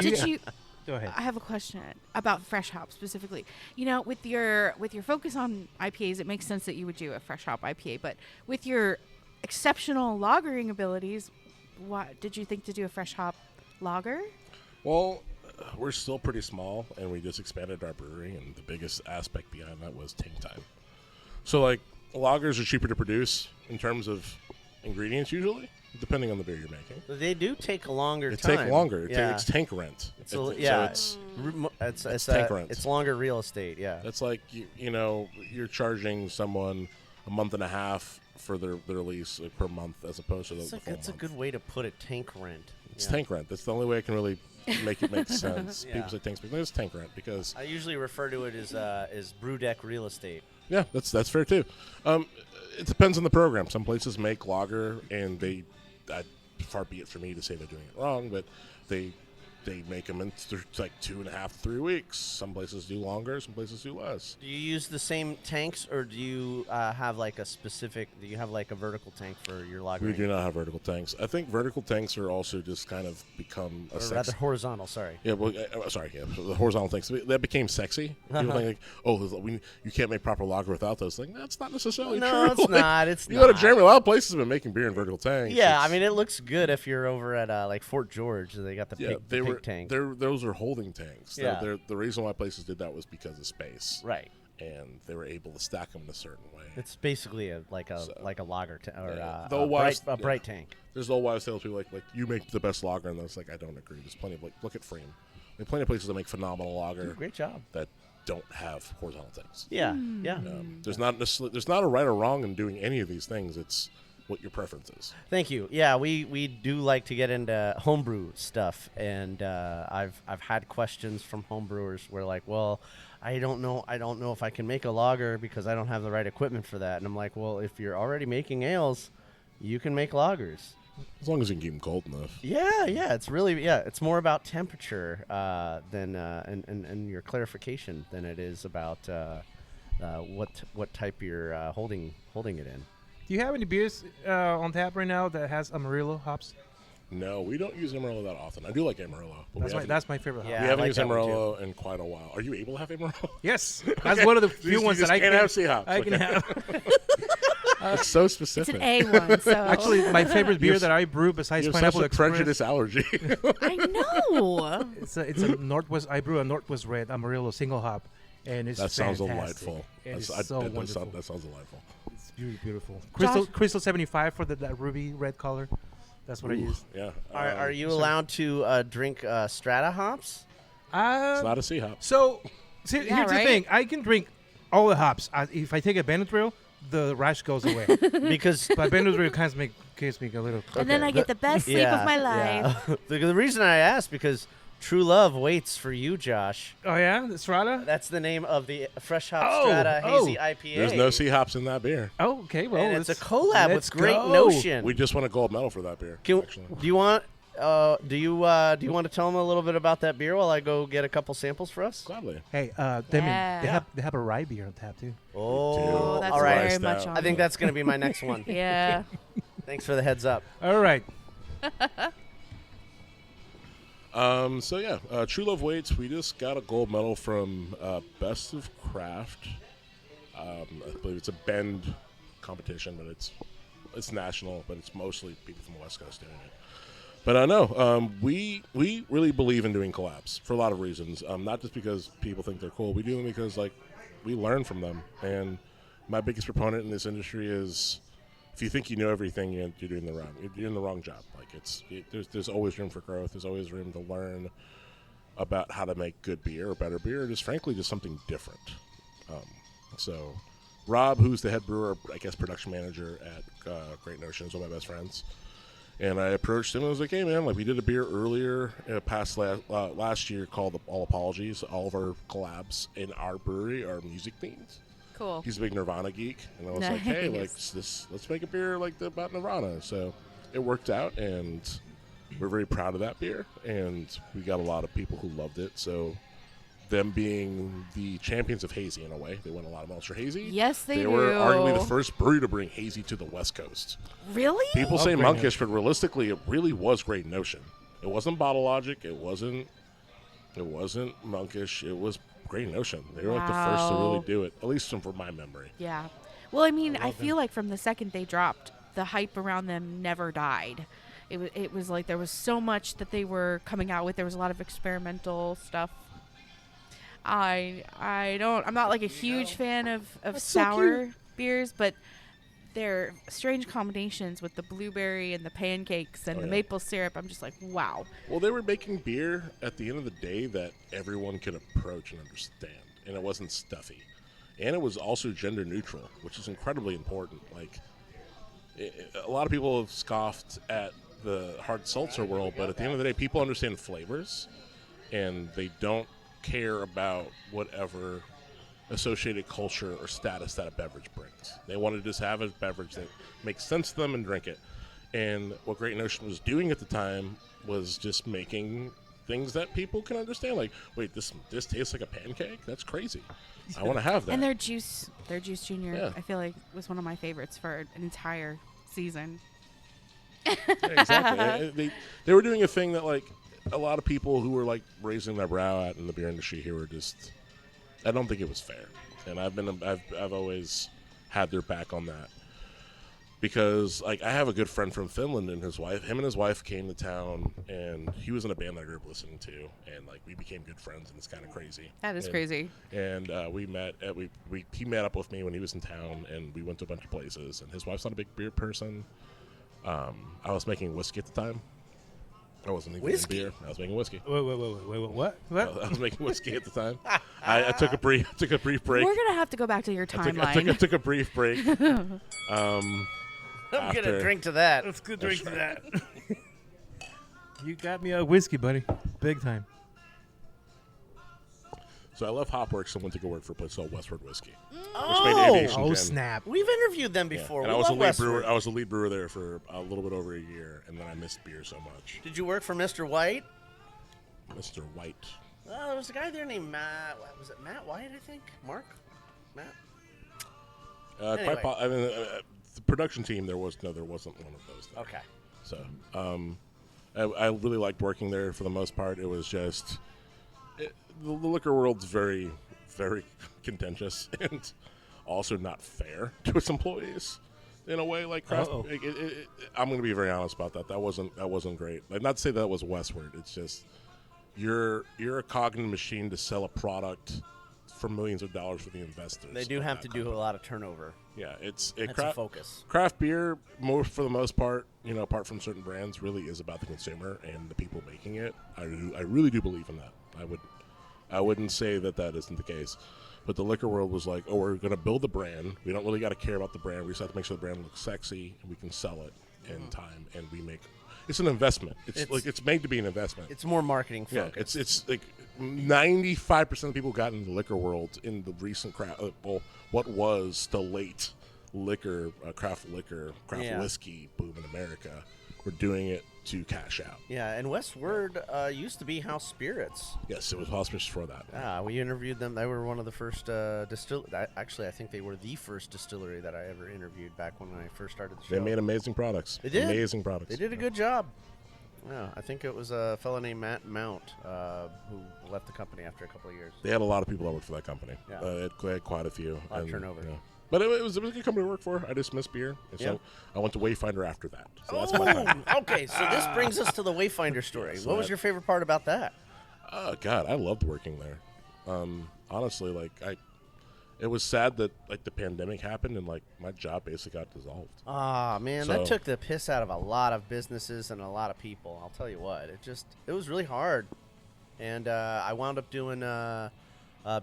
Did you?
Go ahead.
I have a question about fresh hop specifically. You know, with your focus on IPAs, it makes sense that you would do a fresh hop IPA. But with your exceptional lagering abilities, what did you think to do a fresh hop lager?
Well, we're still pretty small, and we just expanded our brewery, and the biggest aspect behind that was tank time. So, like, lagers are cheaper to produce in terms of ingredients, usually, depending on the beer you're making.
They do take a longer
It
time.
take longer.
Yeah.
It's tank rent.
So
it's
it's
tank rent.
It's longer real estate. Yeah.
that's like you're charging someone a month and a half for their lease per month, as opposed to the full
That's a
month.
good way to put it. Tank rent.
It's
Yeah.
tank rent. That's the only way I can really make it make sense.
Yeah.
People say tank, but it's tank rent because
I usually refer to it as brew deck real estate.
yeah, that's fair too. It depends on the program. Some places make lager, and far be it for me to say they're doing it wrong, but they make them in like 2.5 to 3 weeks. Some places do longer, some places do less.
Do you use the same tanks, or do you have like a specific? Do you have like a vertical tank for your lager?
We do not have vertical tanks. I think vertical tanks are also just kind of become a
Or
sex.
rather horizontal. Sorry.
Yeah, well, sorry, yeah, the horizontal tanks that became sexy. People think like, oh, you can't make proper lager without those. Like that's not necessarily true.
No, it's
Like,
not. It's
you go to
not.
Germany. A lot of places have been making beer in vertical tanks.
Yeah,
It's-
I mean it looks good if you're over at like Fort George. They got the
yeah,
pig tank.
Those are holding tanks.
Yeah.
The reason why places did that was because of space.
Right.
and they were able to stack them in a certain way.
It's basically like a lager or a bright tank.
There's old wives' tales people like you make the best lager, and it's like I don't agree. There's plenty of look at Freem. There's plenty of places that make phenomenal lager.
Great job.
That don't have horizontal tanks.
Yeah.
There's not a right or wrong in doing any of these things. It's what your preference is.
Thank you. Yeah, we do like to get into homebrew stuff, and I've had questions from homebrewers where like, well, I don't know if I can make a lager because I don't have the right equipment for that. And I'm like, well, if you're already making ales, you can make lagers.
As long as you can keep them cold enough.
Yeah, it's really it's more about temperature than and your clarification than it is about what type you're holding it in.
Do you have any beers on tap right now that has Amarillo hops?
No, we don't use Amarillo that often. I do like Amarillo. But
That's my favorite hop.
Yeah,
we
I
haven't
like
used
that one,
Amarillo in quite a while. Are you able to have Amarillo?
Yes, that's one of the few ones that I
can't have C-hops.
I can
Okay.
have.
It's so
It's
specific.
an A1, so
Actually, my favorite beer that I brew besides
you have
Pineapple
such a
Express.
prejudice allergy.
I know.
It's a Northwest. I brew a Northwest Red Amarillo single hop, and it's
That sounds
fantastic.
delightful.
It's
I
so
bet
wonderful.
that sounds delightful.
It's beautiful.
Josh-
Crystal 75 for that ruby red color. That's what I use.
Yeah.
Are you allowed to drink Strata hops?
It's not a C-hop.
So here's
Yeah,
the
right?
thing. I can drink all the hops. If I take a Benadryl, the rash goes away.
Because
But Benadryl kind of gives me a little.
And then I get the best sleep of my life.
the reason I asked because True Love waits for you, Josh.
Oh yeah, the Strata.
That's the name of the Fresh Hop
Oh,
Strata
oh.
Hazy IPA.
There's no C-hops in that beer.
Oh, okay. Well,
And it's a
let's-
collab
let's
with Great
go.
Notion.
We just won a gold medal for that beer.
Do
actually.
you want to tell them a little bit about that beer while I go get a couple samples for us?
Gladly.
Hey, Demi,
Yeah.
they have a rye beer on tap too.
Oh,
That's
all right.
very
Priced
much
out.
on
I think
me.
that's going to be my next one.
Yeah.
Thanks for the heads up.
All right.
So yeah, True Love Waits. We just got a gold medal from Best of Craft. I believe it's a Bend competition, but it's national, but it's mostly people from the West Coast doing it. But I know we really believe in doing collabs for a lot of reasons. Not just because people think they're cool. We do them because like we learn from them. And my biggest proponent in this industry is if you think you know everything, you're doing you're in the wrong job. Like there's always room for growth. There's always room to learn about how to make good beer or better beer, or just frankly just something different. So Rob, who's the head brewer, I guess production manager at Great Notion, is one of my best friends. And I approached him and I was like, hey man, like we did a beer earlier past last year called All Apologies. All of our collabs in our brewery are music themes.
Cool.
He's a big Nirvana geek, and I was like, "Hey, like let's make a beer like about Nirvana." So it worked out, and we're very proud of that beer, and we got a lot of people who loved it. So them being the champions of hazy in a way, they won a lot of medals for hazy.
Yes, they
were
do.
arguably the first brewery to bring hazy to the West Coast.
Really?
People say
Great
monkish, but realistically, it really was Great Notion. It wasn't Bottle Logic. It wasn't monkish. It was Great Notion. They were like the first to really
Wow.
do it, at least from my memory.
Yeah. Well, I mean, I feel like from the second they dropped, the hype around them never died. It was like there was so much that they were coming out with. There was a lot of experimental stuff. I'm not like a huge fan of sour beers, but they're strange combinations with the blueberry and the pancakes and
Oh,
the
yeah.
maple syrup. I'm just like, wow.
Well, they were making beer at the end of the day that everyone could approach and understand, and it wasn't stuffy. And it was also gender neutral, which is incredibly important. Like, a lot of people have scoffed at the hard seltzer world, but at the end of the day, people understand flavors, and they don't care about whatever associated culture or status that a beverage brings. They want to just have a beverage that makes sense to them and drink it. And what Great Notion was doing at the time was just making things that people can understand. Like, wait, this tastes like a pancake? That's crazy. I want to have that.
And their juice junior,
Yeah.
I feel like was one of my favorites for an entire season.
Yeah, exactly. They were doing a thing that like a lot of people who were like raising their brow at in the beer industry here were just. I don't think it was fair, and I've always had their back on that because like I have a good friend from Finland and his wife. Him and his wife came to town, and he was in a band that I grew up listening to, and like we became good friends, and it's kind of crazy.
That is crazy.
And we met. He met up with me when he was in town, and we went to a bunch of places. And his wife's not a big beer person. I was making whiskey at the time. I wasn't even making beer. I was making whiskey.
Wait, what?
I was making whiskey at the time. I took a brief break.
We're gonna have to go back to your timeline.
I took a brief break.
I'm gonna drink to that.
Let's go drink to that. You got me a whiskey, buddy. Big time.
So I left Hopworks and went to go work for a place called Westward Whiskey.
Oh,
snap.
We've interviewed them before.
And
We
I was a
love
lead
Westward.
brewer. I was a lead brewer there for a little bit over a year, and then I missed beer so much.
Did you work for Mr. White?
Mr. White.
There was a guy there named Matt. Was it Matt White, I think? Mark? Matt? Anyway.
The production team, there wasn't one of those there.
Okay.
So I really liked working there for the most part. It was just the liquor world's very, very contentious and also not fair to its employees in a way. Like craft, I'm going to be very honest about that. That wasn't great. Like, not to say that was Westward. It's just you're a cog in the machine to sell a product for millions of dollars for the investors.
They do have to do a lot of turnover.
Yeah,
That's a focus.
Craft beer, for the most part, apart from certain brands, really is about the consumer and the people making it. I really do believe in that. I wouldn't say that isn't the case. But the liquor world was like, we're going to build a brand. We don't really got to care about the brand. We just have to make sure the brand looks sexy and we can sell it in time. And it's an investment. It's made to be an investment.
It's more marketing focused.
Yeah, it's like 95% of people got into the liquor world in the recent what was the late craft whiskey boom in America. We're doing it to cash out.
Yeah, and Westward used to be House Spirits.
Yes, it was auspicious for that.
Yeah, we interviewed them. They were one of the first Actually, I think they were the first distillery that I ever interviewed back when I first started the show.
They made amazing products.
They did.
Amazing products.
They did a good job. Yeah, I think it was a fellow named Matt Mount who left the company after a couple of years.
They had a lot of people that worked for that company.
Yeah.
They had quite a few.
A lot of turnover.
Yeah. But it was a good company to work for. I just missed beer. And so I went to Wayfinder after that. So that's my time.
Okay, so this brings us to the Wayfinder story.
So
what was your favorite part about that?
God, I loved working there. Honestly, it was sad that the pandemic happened and my job basically got dissolved.
Ah, man,
So-
that took the piss out of a lot of businesses and a lot of people. I'll tell you what, it was really hard, and I wound up doing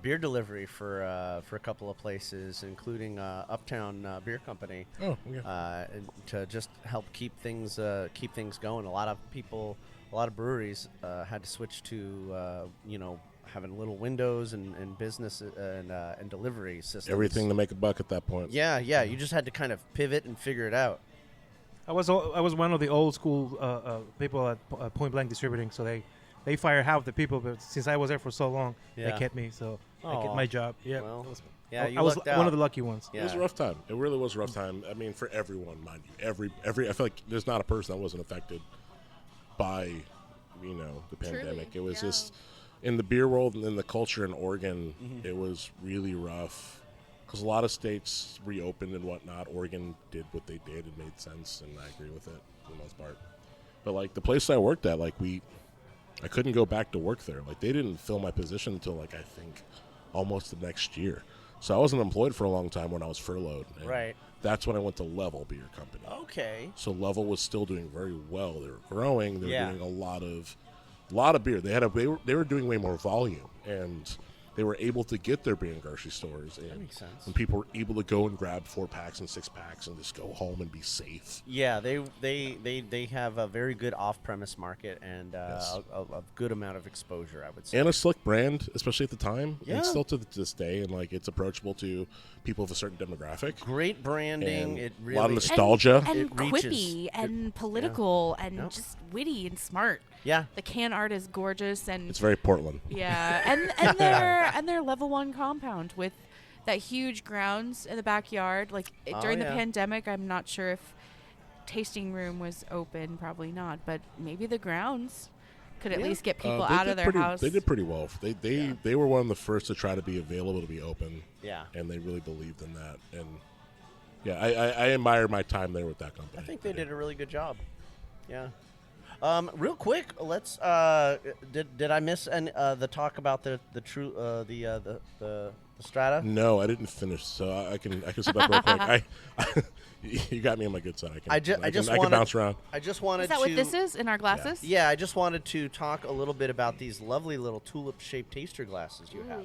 beer delivery for a couple of places, including Uptown Beer Company.
Oh, yeah.
And to just help keep things going. A lot of breweries had to switch to having little windows and business and delivery systems.
Everything to make a buck at that point.
Yeah. You just had to kind of pivot and figure it out.
I was one of the old school people at Point Blank Distributing, so they fired half the people, but since I was there for so long, they kept me, so I kept my job. Yeah,
Well,
I was
lucked out.
one of the lucky ones.
Yeah.
It was a rough time. It really was a rough time. I mean, for everyone, mind you. Every I feel like there's not a person that wasn't affected by, the pandemic. It was just in the beer world and in the culture in Oregon, it was really rough because a lot of states reopened and whatnot. Oregon did what they did. It made sense, and I agree with it for the most part. But the place I worked at, I couldn't go back to work there. They didn't fill my position until I think almost the next year. So I wasn't employed for a long time when I was furloughed. And
Right.
That's when I went to Level Beer Company.
Okay.
So Level was still doing very well. They were growing. They were
Yeah.
doing a lot of beer. They were doing way more volume, and they were able to get their beer in grocery stores. And,
That makes sense.
and people were able to go and grab 4-packs and 6-packs and just go home and be safe.
Yeah, they have a very good off-premise market and
Yes.
a good amount of exposure, I would say.
And a slick brand, especially at the time.
Yeah.
And still to this day, and it's approachable to people of a certain demographic.
Great branding.
And
It
a
really
lot of nostalgia.
and
It reaches.
quippy and political and
Yep.
just witty and smart.
Yeah.
The can art is gorgeous and
It's very Portland.
yeah, and their level 1 compound with that huge grounds in the backyard. During the
yeah.
pandemic, I'm not sure if tasting room was open, probably not, but maybe the grounds could at least get people
They
out
did
of their house.
They did pretty well. They were one of the first to try to be available to be open.
Yeah.
And they really believed in that. And Yeah, I admire my time there with that company.
I think they did a really good job. Yeah. Real quick, let's. Did I miss the talk about the Strata?
No, I didn't finish, so I can step up real quick. You got me on my good side. I can bounce around.
I just wanted.
Is that
to,
what this is in our glasses?
Yeah, I just wanted to talk a little bit about these lovely little tulip-shaped taster glasses you have.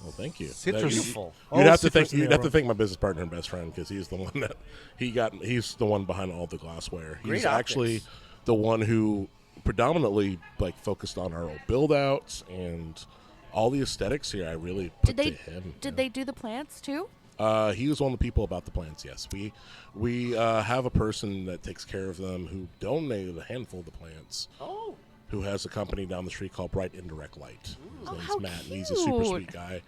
Well, thank you.
Citrus.
Beautiful.
You'd have to
citrus
thank my business partner and best friend because he's the one that he's the one behind all the glassware.
Great
He's
optics.
actually the one who predominantly focused on our old build outs and all the aesthetics here. I really put to him.
Did they do the plants too?
He was one of the people about the plants. Yes, we have a person that takes care of them who donated a handful of the plants.
Oh.
Who has a company down the street called Bright Indirect Light. His name's
how
Matt, and he's a super
cute.
sweet guy,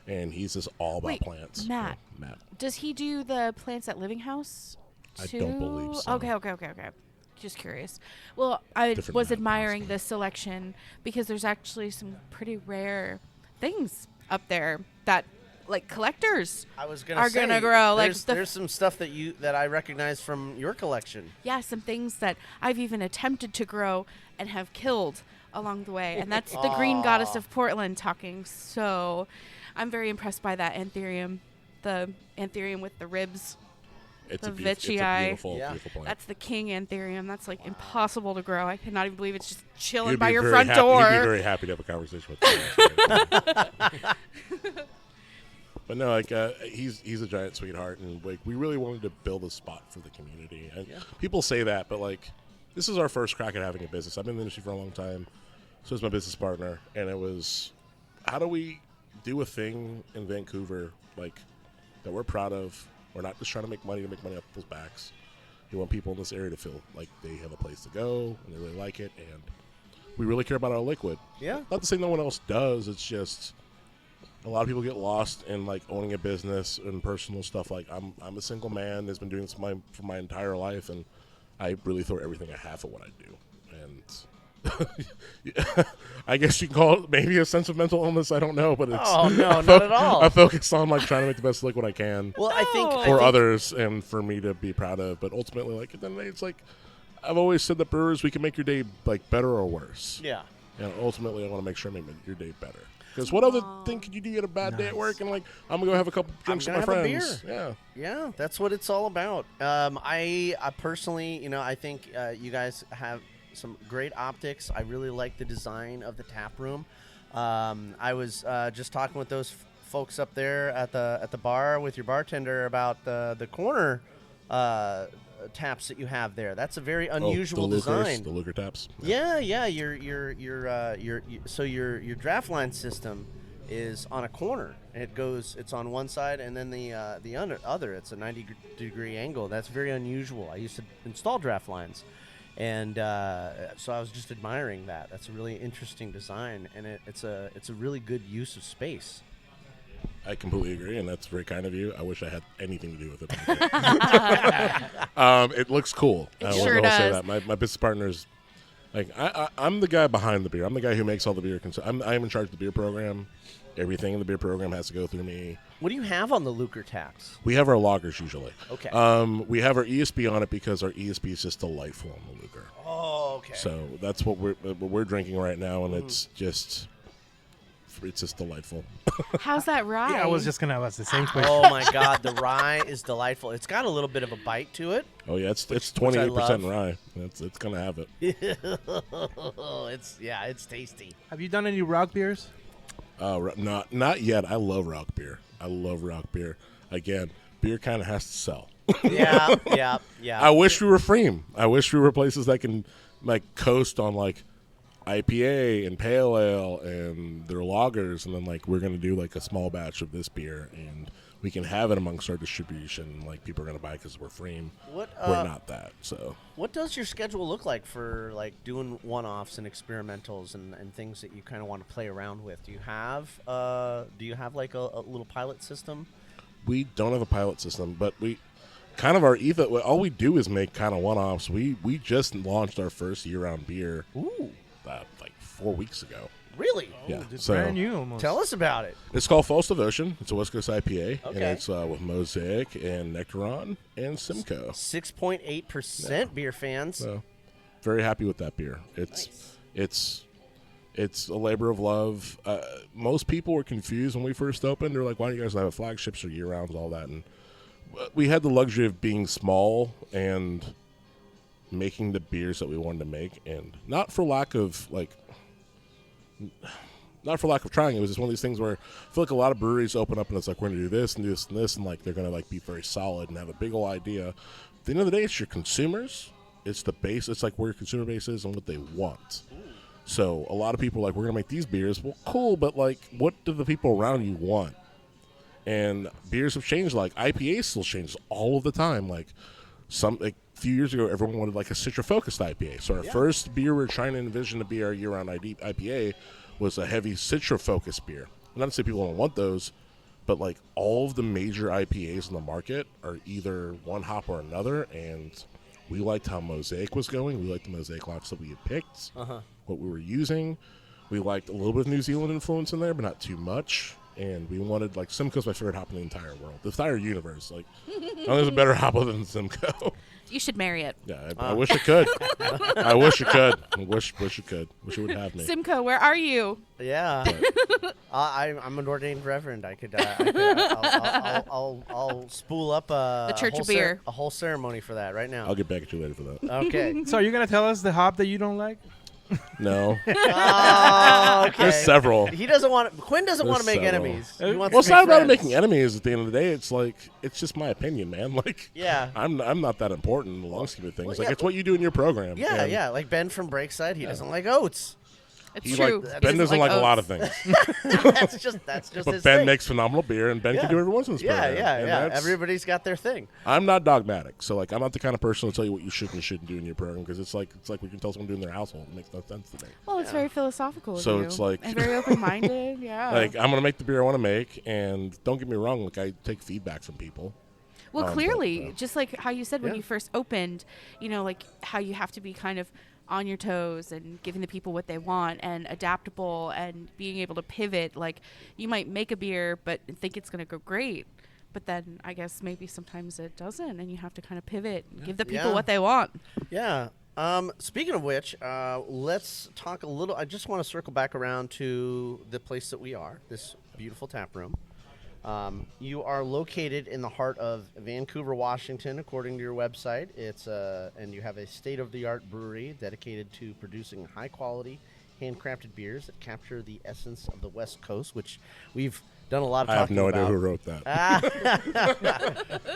and he's just all about
Wait,
plants.
Matt.
Yeah, Matt.
Does he do the plants at Living House too?
I don't believe so.
Okay. Just curious. Well, I
Different
was
Matt,
admiring
possibly.
the selection because there's actually some pretty rare things up there that like collectors
I was gonna
are
say,
gonna grow. Like
there's some stuff that I recognize from your collection.
yeah, some things that I've even attempted to grow and have killed along the way. And that's the green goddess of Portland talking. So I'm very impressed by that anthurium, the anthurium with the ribs.
It's
The
a beautiful
Yeah.
beautiful plant.
That's the king anthurium. That's like impossible to grow. I cannot even believe it's just chilling
You'd
by
be
your
very
front
happy,
door.
You'd be very happy to have a conversation with him. But no, he's a giant sweetheart, and we really wanted to build a spot for the community. And people say that, but this is our first crack at having a business. I've been in the industry for a long time. So is my business partner, and it was, how do we do a thing in Vancouver that we're proud of? We're not just trying to make money up people's backs. We want people in this area to feel like they have a place to go and they really like it, and we really care about our liquid.
Yeah.
Not to say no one else does. It's just a lot of people get lost in owning a business and personal stuff. I'm a single man that's been doing this for my entire life, and I really throw everything I have at what I do. And I guess you can call it maybe a sense of mental illness. I don't know, but it's
Oh no, not at all.
I focus on trying to make the best liquid I can
Well, I think
for others and for me to be proud of. But ultimately, at the end of the day, it's I've always said that brewers, we can make your day better or worse.
Yeah.
And ultimately, I want to make sure I make your day better. Because what other thing could you do at a bad day at work and I'm gonna go have a couple drinks with my
gonna have a
friends?
beer.
Yeah.
Yeah, that's what it's all about. I personally, I think you guys have some great optics. I really like the design of the tap room. I was just talking with those folks up there at the bar with your bartender about the corner taps that you have there. That's a very unusual design.
The Luger taps.
Yeah. Your draft line system is on a corner. It's on one side, and then the other. It's a 90-degree angle. That's very unusual. I used to install draft lines, and so I was just admiring that. That's a really interesting design, and it's a really good use of space.
I completely agree, and that's very kind of you. I wish I had anything to do with it. It looks cool.
It sure
will say
does.
that. My business partner's I'm the guy behind the beer. I'm the guy who makes all the beer. I'm in charge of the beer program. Everything in the beer program has to go through me.
What do you have on the Luger taps?
We have our lagers usually.
Okay.
We have our ESB on it because our ESB is just delightful on the Luger.
Oh, okay.
So that's what we're drinking right now, and it's just delightful.
How's that rye?
Yeah, I was just gonna ask the same question.
Oh my God, the rye is delightful. It's got a little bit of a bite to it.
Oh yeah, it's
which I
28%
love.
rye. It's gonna have it.
It's tasty.
Have you done any rock beers?
Not yet. I love rock beer. Again, beer kind of has to sell.
Yeah.
I wish we were Freem. I wish we were places that can coast on IPA and pale ale and their lagers, and then we're gonna do a small batch of this beer, and we can have it amongst our distribution. People are gonna buy because we're Freem. We're not that. So
What does your schedule look like for doing one-offs and experimentals and things that you kind of want to play around with? Do you have a little pilot system?
we don't have a pilot system, but we kind of our ethos. All we do is make kind of one-offs. We just launched our first year-round beer.
Ooh.
4 weeks ago.
Really?
Yeah.
It's
So
brand new almost.
Tell us about it.
it's called False Devotion. It's a West Coast IPA, and
Okay.
it's with Mosaic and Nectaron and Simcoe.
6.8% beer fans.
So very happy with that beer. It's a labor of love. Most people were confused when we first opened. They're like, "Why don't you guys have flagships or year rounds, all that?" And we had the luxury of being small and making the beers that we wanted to make, and not for lack of trying. It was just one of these things where I feel like a lot of breweries open up and it's like, we're gonna do this and this and this, and like they're gonna like be very solid and have a big old idea. At the end of the day, it's your consumers. It's the base. It's like where your consumer base is and what they want. So a lot of people are like, we're gonna make these beers. Well, cool, but like, what do the people around you want? And beers have changed. Like IPA still changes all of the time. Like a few years ago, everyone wanted like a citra-focused IPA. So our first beer we're trying to envision to be our year-round IPA was a heavy citra-focused beer. Not to say people don't want those, but like all of the major IPAs in the market are either one hop or another. And we liked how Mosaic was going. We liked the Mosaic hops that we had picked, what we were using. We liked a little bit of New Zealand influence in there, but not too much. And we wanted, like, Simcoe's my favorite hop in the entire world, the entire universe. Like, I don't think there's a better hop than Simcoe.
You should marry it.
Yeah, I wish it could. I wish it could. I wish it could. Wish it would have me.
Simcoe, where are you?
Yeah. I'm an ordained reverend. I'll spool up
The Church of Beer.
A whole ceremony for that right now.
I'll get back at you later for that.
Okay.
So are you gonna tell us the hop that you don't like?
No.
Oh, okay.
There's several.
He doesn't want. Quinn doesn't want to make
several.
enemies. He wants
Well, it's
to make
not about
friends.
making enemies at the end of the day. It's like, it's just my opinion, man. Like,
Yeah.
I'm not that important in the long scheme of things.
Well,
Like,
yeah.
it's what you do in your program.
Yeah,
And
yeah. Like Ben from Breakside, he doesn't like oats.
It's
He
true.
like, Ben doesn't like a lot of things.
that's just
But
his
Ben
thing.
makes phenomenal beer, and Ben
Yeah.
can do every once in his
Yeah,
program.
yeah,
And
yeah.
that's-
Everybody's got their thing.
I'm not dogmatic, so like I'm not the kind of person to tell you what you should and shouldn't do in your program, because it's like we can tell someone to do in their household. It makes no sense to me.
Well, it's very philosophical of
So
you.
it's like-
and very open-minded. Yeah.
Like, I'm gonna make the beer I want to make, and don't get me wrong, like I take feedback from people.
Well,
but,
clearly, just like how you said when
Yeah.
you first opened, like how you have to be kind of on your toes and giving the people what they want and adaptable and being able to pivot. Like, you might make a beer but think it's going to go great, but then I guess maybe sometimes it doesn't, and you have to kind of pivot and give the people
Yeah.
what they want.
Yeah. Speaking of which, let's talk a little. I just want to circle back around to the place that we are, this beautiful tap room. You are located in the heart of Vancouver, Washington, according to your website. It's and you have a state-of-the-art brewery dedicated to producing high-quality, handcrafted beers that capture the essence of the West Coast, which we've done a lot of
I have
talking
no idea
about.
who wrote that.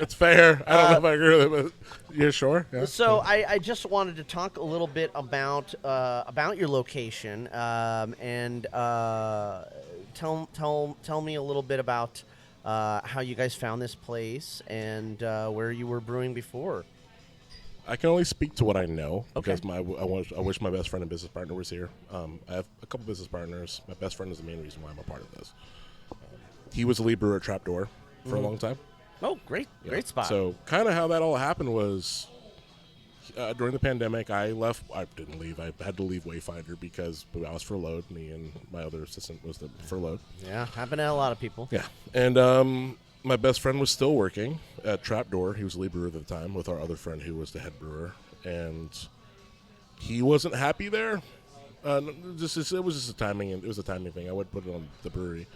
It's fair. I don't know if I agree with it, but yeah, sure. Yeah.
So I just wanted to talk a little bit about your location and tell me a little bit about how you guys found this place and where you were brewing before.
I can only speak to what I know
Okay.
because I wish my best friend and business partner was here. I have a couple business partners. My best friend is the main reason why I'm a part of this. He was a lead brewer at Trapdoor for a long time.
Oh, great spot.
So kind of how that all happened was during the pandemic, I left. I didn't leave. I had to leave Wayfinder because I was furloughed. Me and my other assistant was furloughed.
yeah, happened to a lot of people.
Yeah. And my best friend was still working at Trapdoor. He was the lead brewer at the time with our other friend who was the head brewer. And he wasn't happy there. It was just a timing. It was a timing thing. I would put it on the brewery.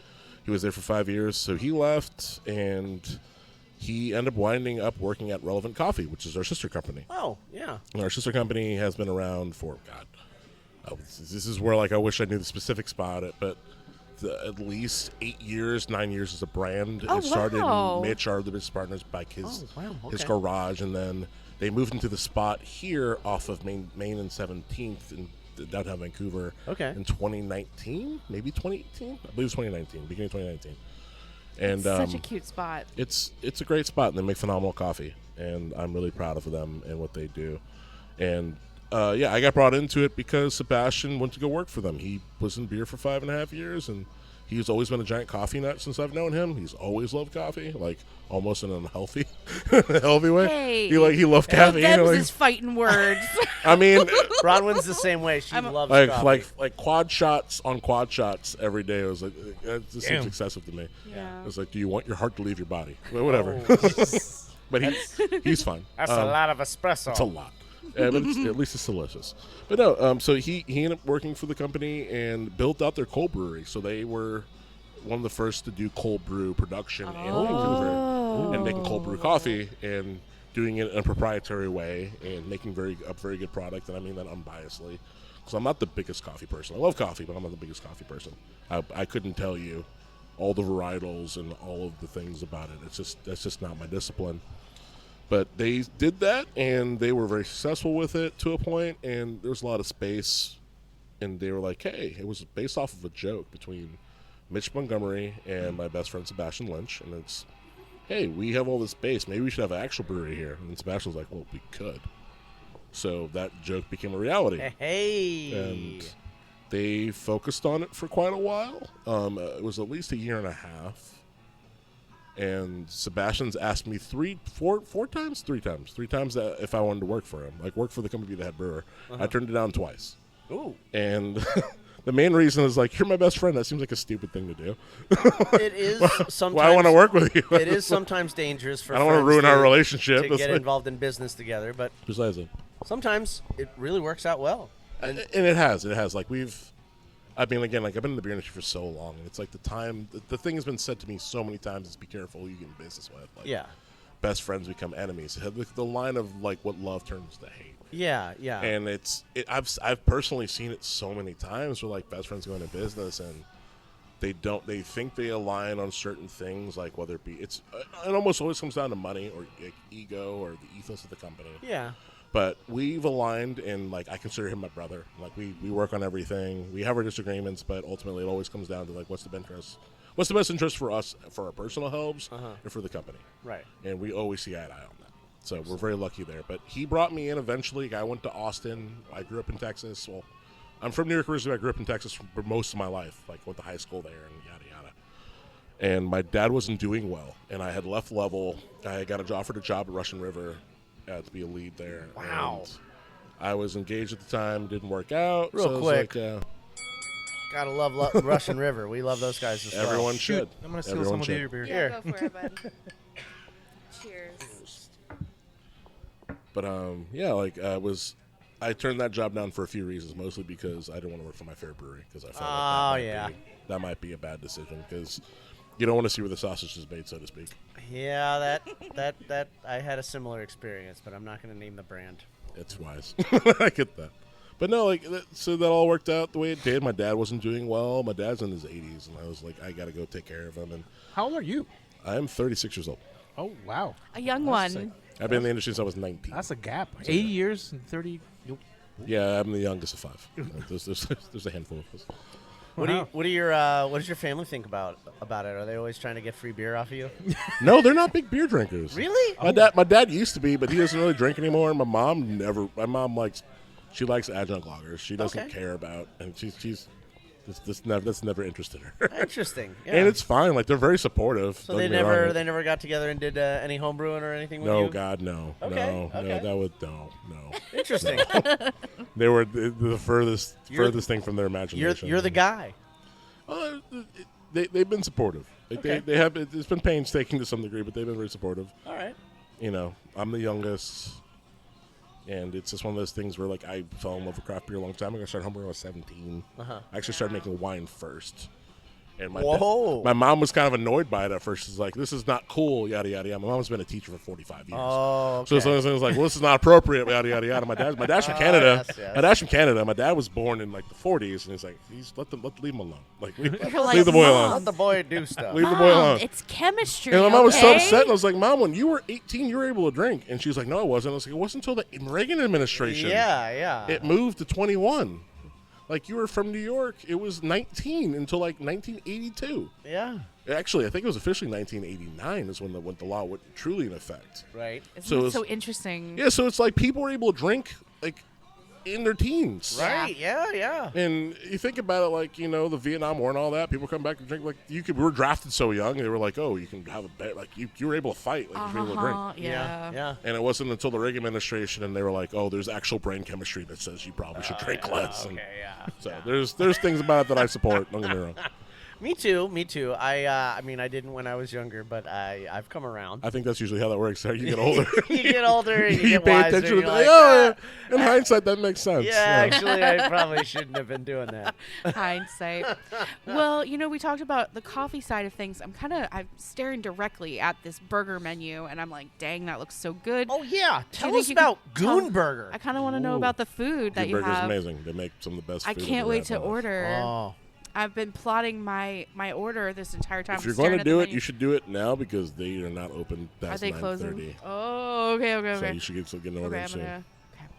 He was there for 5 years, so he left, and he ended up winding up working at Relevant Coffee, which is our sister company.
Oh, yeah.
And our sister company has been around for, this is where like I wish I knew the specifics about it, but at least 8 years, 9 years as a brand.
Oh,
It started
wow.
Mitch, our other business partners, back his
okay.
garage, and then they moved into the spot here off of Main and 17th in downtown Vancouver.
Okay.
In 2019, maybe 2018. I believe it was 2019, beginning of 2019. And
Such a cute spot.
it's a great spot, and they make phenomenal coffee, and I'm really proud of them and what they do. And I got brought into it because Sebastian went to go work for them. He was in beer for 5.5 years, and He's always been a giant coffee nut since I've known him. He's always loved coffee, like almost in an unhealthy, healthy way.
Hey.
He loved caffeine.
Them's his fighting words.
I mean,
Bronwyn's the same way. She loves
like
coffee.
like quad shots on quad shots every day. It was like it just seems
Damn.
excessive to me.
Yeah.
It was like, do you want your heart to leave your body? Well, whatever. But he's fine.
That's a lot of espresso.
It's a lot. But at least it's delicious. But no, so he ended up working for the company and built out their cold brewery. So they were one of the first to do cold brew production in Vancouver and making cold brew coffee and doing it in a proprietary way and making a very good product. And I mean that unbiasedly, because I'm not the biggest coffee person. I love coffee, but I'm not the biggest coffee person. I couldn't tell you all the varietals and all of the things about it. That's just not my discipline. But they did that, and they were very successful with it to a point, and there was a lot of space. And they were like, hey, it was based off of a joke between Mitch Montgomery and my best friend Sebastian Lynch. And it's, hey, we have all this space. Maybe we should have an actual brewery here. And then Sebastian was like, well, we could. So that joke became a reality.
Hey.
And they focused on it for quite a while. It was at least a year and a half. And Sebastian's asked me three times that if I wanted to work for him, like work for the company, the head brewer. I turned it down twice.
Ooh.
And the main reason is like, you're my best friend. That seems like a stupid thing to do.
It is sometimes.
Well, I want to work with you.
It is sometimes dangerous for
I don't want to
friends
ruin our relationship.
to
That's
get
like-
involved in business together, but
Precisely.
sometimes it really works out well.
And it has. Like I've been in the beer industry for so long. And it's like the thing has been said to me so many times is be careful who you get in business with. Like,
Yeah.
best friends become enemies. The line of like what love turns to hate.
Yeah.
And I've personally seen it so many times where like best friends go into business and they think they align on certain things, like whether it be it almost always comes down to money or like, ego or the ethos of the company.
Yeah.
But we've aligned, and like I consider him my brother. Like we work on everything. We have our disagreements, but ultimately it always comes down to like what's the best interest for us, for our personal helps, and for the company.
Right.
And we always see eye to eye on that. So we're very lucky there. But he brought me in eventually. I went to Austin. I grew up in Texas. Well, I'm from New York originally. I grew up in Texas for most of my life. Like went to high school there and yada yada. And my dad wasn't doing well, and I had left Level. I got offered a job at Russian River. To be a lead there.
Wow.
And I was engaged at the time. Didn't work out.
Real
so it was
quick.
like,
Gotta love Russian River. We love those guys as well.
everyone
Shoot,
should.
I'm gonna steal
Everyone
some of
should.
your beer.
Yeah, go for it, bud. Cheers.
But I turned that job down for a few reasons, mostly because I didn't want to work for my favorite brewery because I felt like that might be a bad decision because you don't want to see where the sausage is made, so to speak.
Yeah, that I had a similar experience, but I'm not going to name the brand.
It's wise. I get that. But no, so that all worked out the way it did. My dad wasn't doing well. My dad's in his 80s, and I was like, I got to go take care of him. And
How old are you?
I'm 36 years old.
Oh, wow.
A young
That's
one.
I've been in the industry since I was 19.
That's a gap. 80 years and 30.
Yeah, I'm the youngest of 5. There's a handful of us.
What does your family think about it? Are they always trying to get free beer off of you?
No, they're not big beer drinkers.
Really?
My dad used to be, but he doesn't really drink anymore. My mom likes adjunct lagers. She doesn't care about, and that's never interested her.
Interesting. Yeah.
And it's fine. Like they're very supportive.
So they never got together and did any homebrewing or anything with you?
No, God, no.
Okay,
No,
okay.
that would no.
Interesting.
They were the furthest thing from their imagination.
You're the guy.
They've been supportive. Like
Okay.
they have. It's been painstaking to some degree, but they've been very supportive.
All right.
I'm the youngest, and it's just one of those things where like I fell in love with craft beer a long time ago. I started homebrewing when I was 17. I actually started making wine first. And my mom was kind of annoyed by it at first. She's like, "This is not cool, yada yada yada." My mom's been a teacher for 45 years,
Oh,
so
okay.
it was like, "Well, this is not appropriate, yada yada yada." My dad's from Canada.
yes.
My dad's from Canada. My dad was born in like the 40s, and he's like, leave him alone. Like, leave
like,
the boy
"Mom,
alone.
Let the boy do stuff.
Leave the boy alone.
It's chemistry.
And my mom was so
okay?
upset, and I was like, "Mom, when you were 18, you were able to drink." And she was like, "No, I wasn't." I was like, "It wasn't until the Reagan administration.
Yeah.
It moved to 21. Like, you were from New York. It was 19 until, like, 1982.
Yeah.
Actually, I think it was officially 1989 is when the law went truly in effect.
Right.
Isn't
So
it
it's-
so interesting?
Yeah, so it's like people were able to drink, like, in their teens.
Right? Yeah.
And you think about it, like, the Vietnam War and all that. People come back and drink. Like, we were drafted so young. They were like, oh, you can have a bet. Like, you were able to fight. Like, you were able to drink.
Yeah.
And it wasn't until the Reagan administration, and they were like, oh, there's actual brain chemistry that says you probably should drink less.
Okay,
So there's things about it that I support. Don't get me wrong.
Me too. I mean, I didn't when I was younger, but I've come around.
I think that's usually how that works. You get older.
You get older, and you get
pay
wiser.
attention
And
to
you're like,
oh, yeah. In hindsight, that makes sense.
yeah, actually, I probably shouldn't have been doing that.
Hindsight. Well, we talked about the coffee side of things. I'm staring directly at this burger menu, and I'm like, dang, that looks so good.
Oh yeah, tell
think
us
you could
about
tell-
Goon Burger.
I kind of want to know about the food that
Your
you
burger's
have.
amazing. They make some of the best
I
food I've
can't
ever
wait
had
to
in my life.
order.
Oh.
I've been plotting my order this entire time.
If you're
staring
going to
at the
do it,
menu.
you should do it now because they are not open
Are
past
they
9:30.
closing? Oh, okay.
So you should get an order
Okay, I'm
soon.
gonna.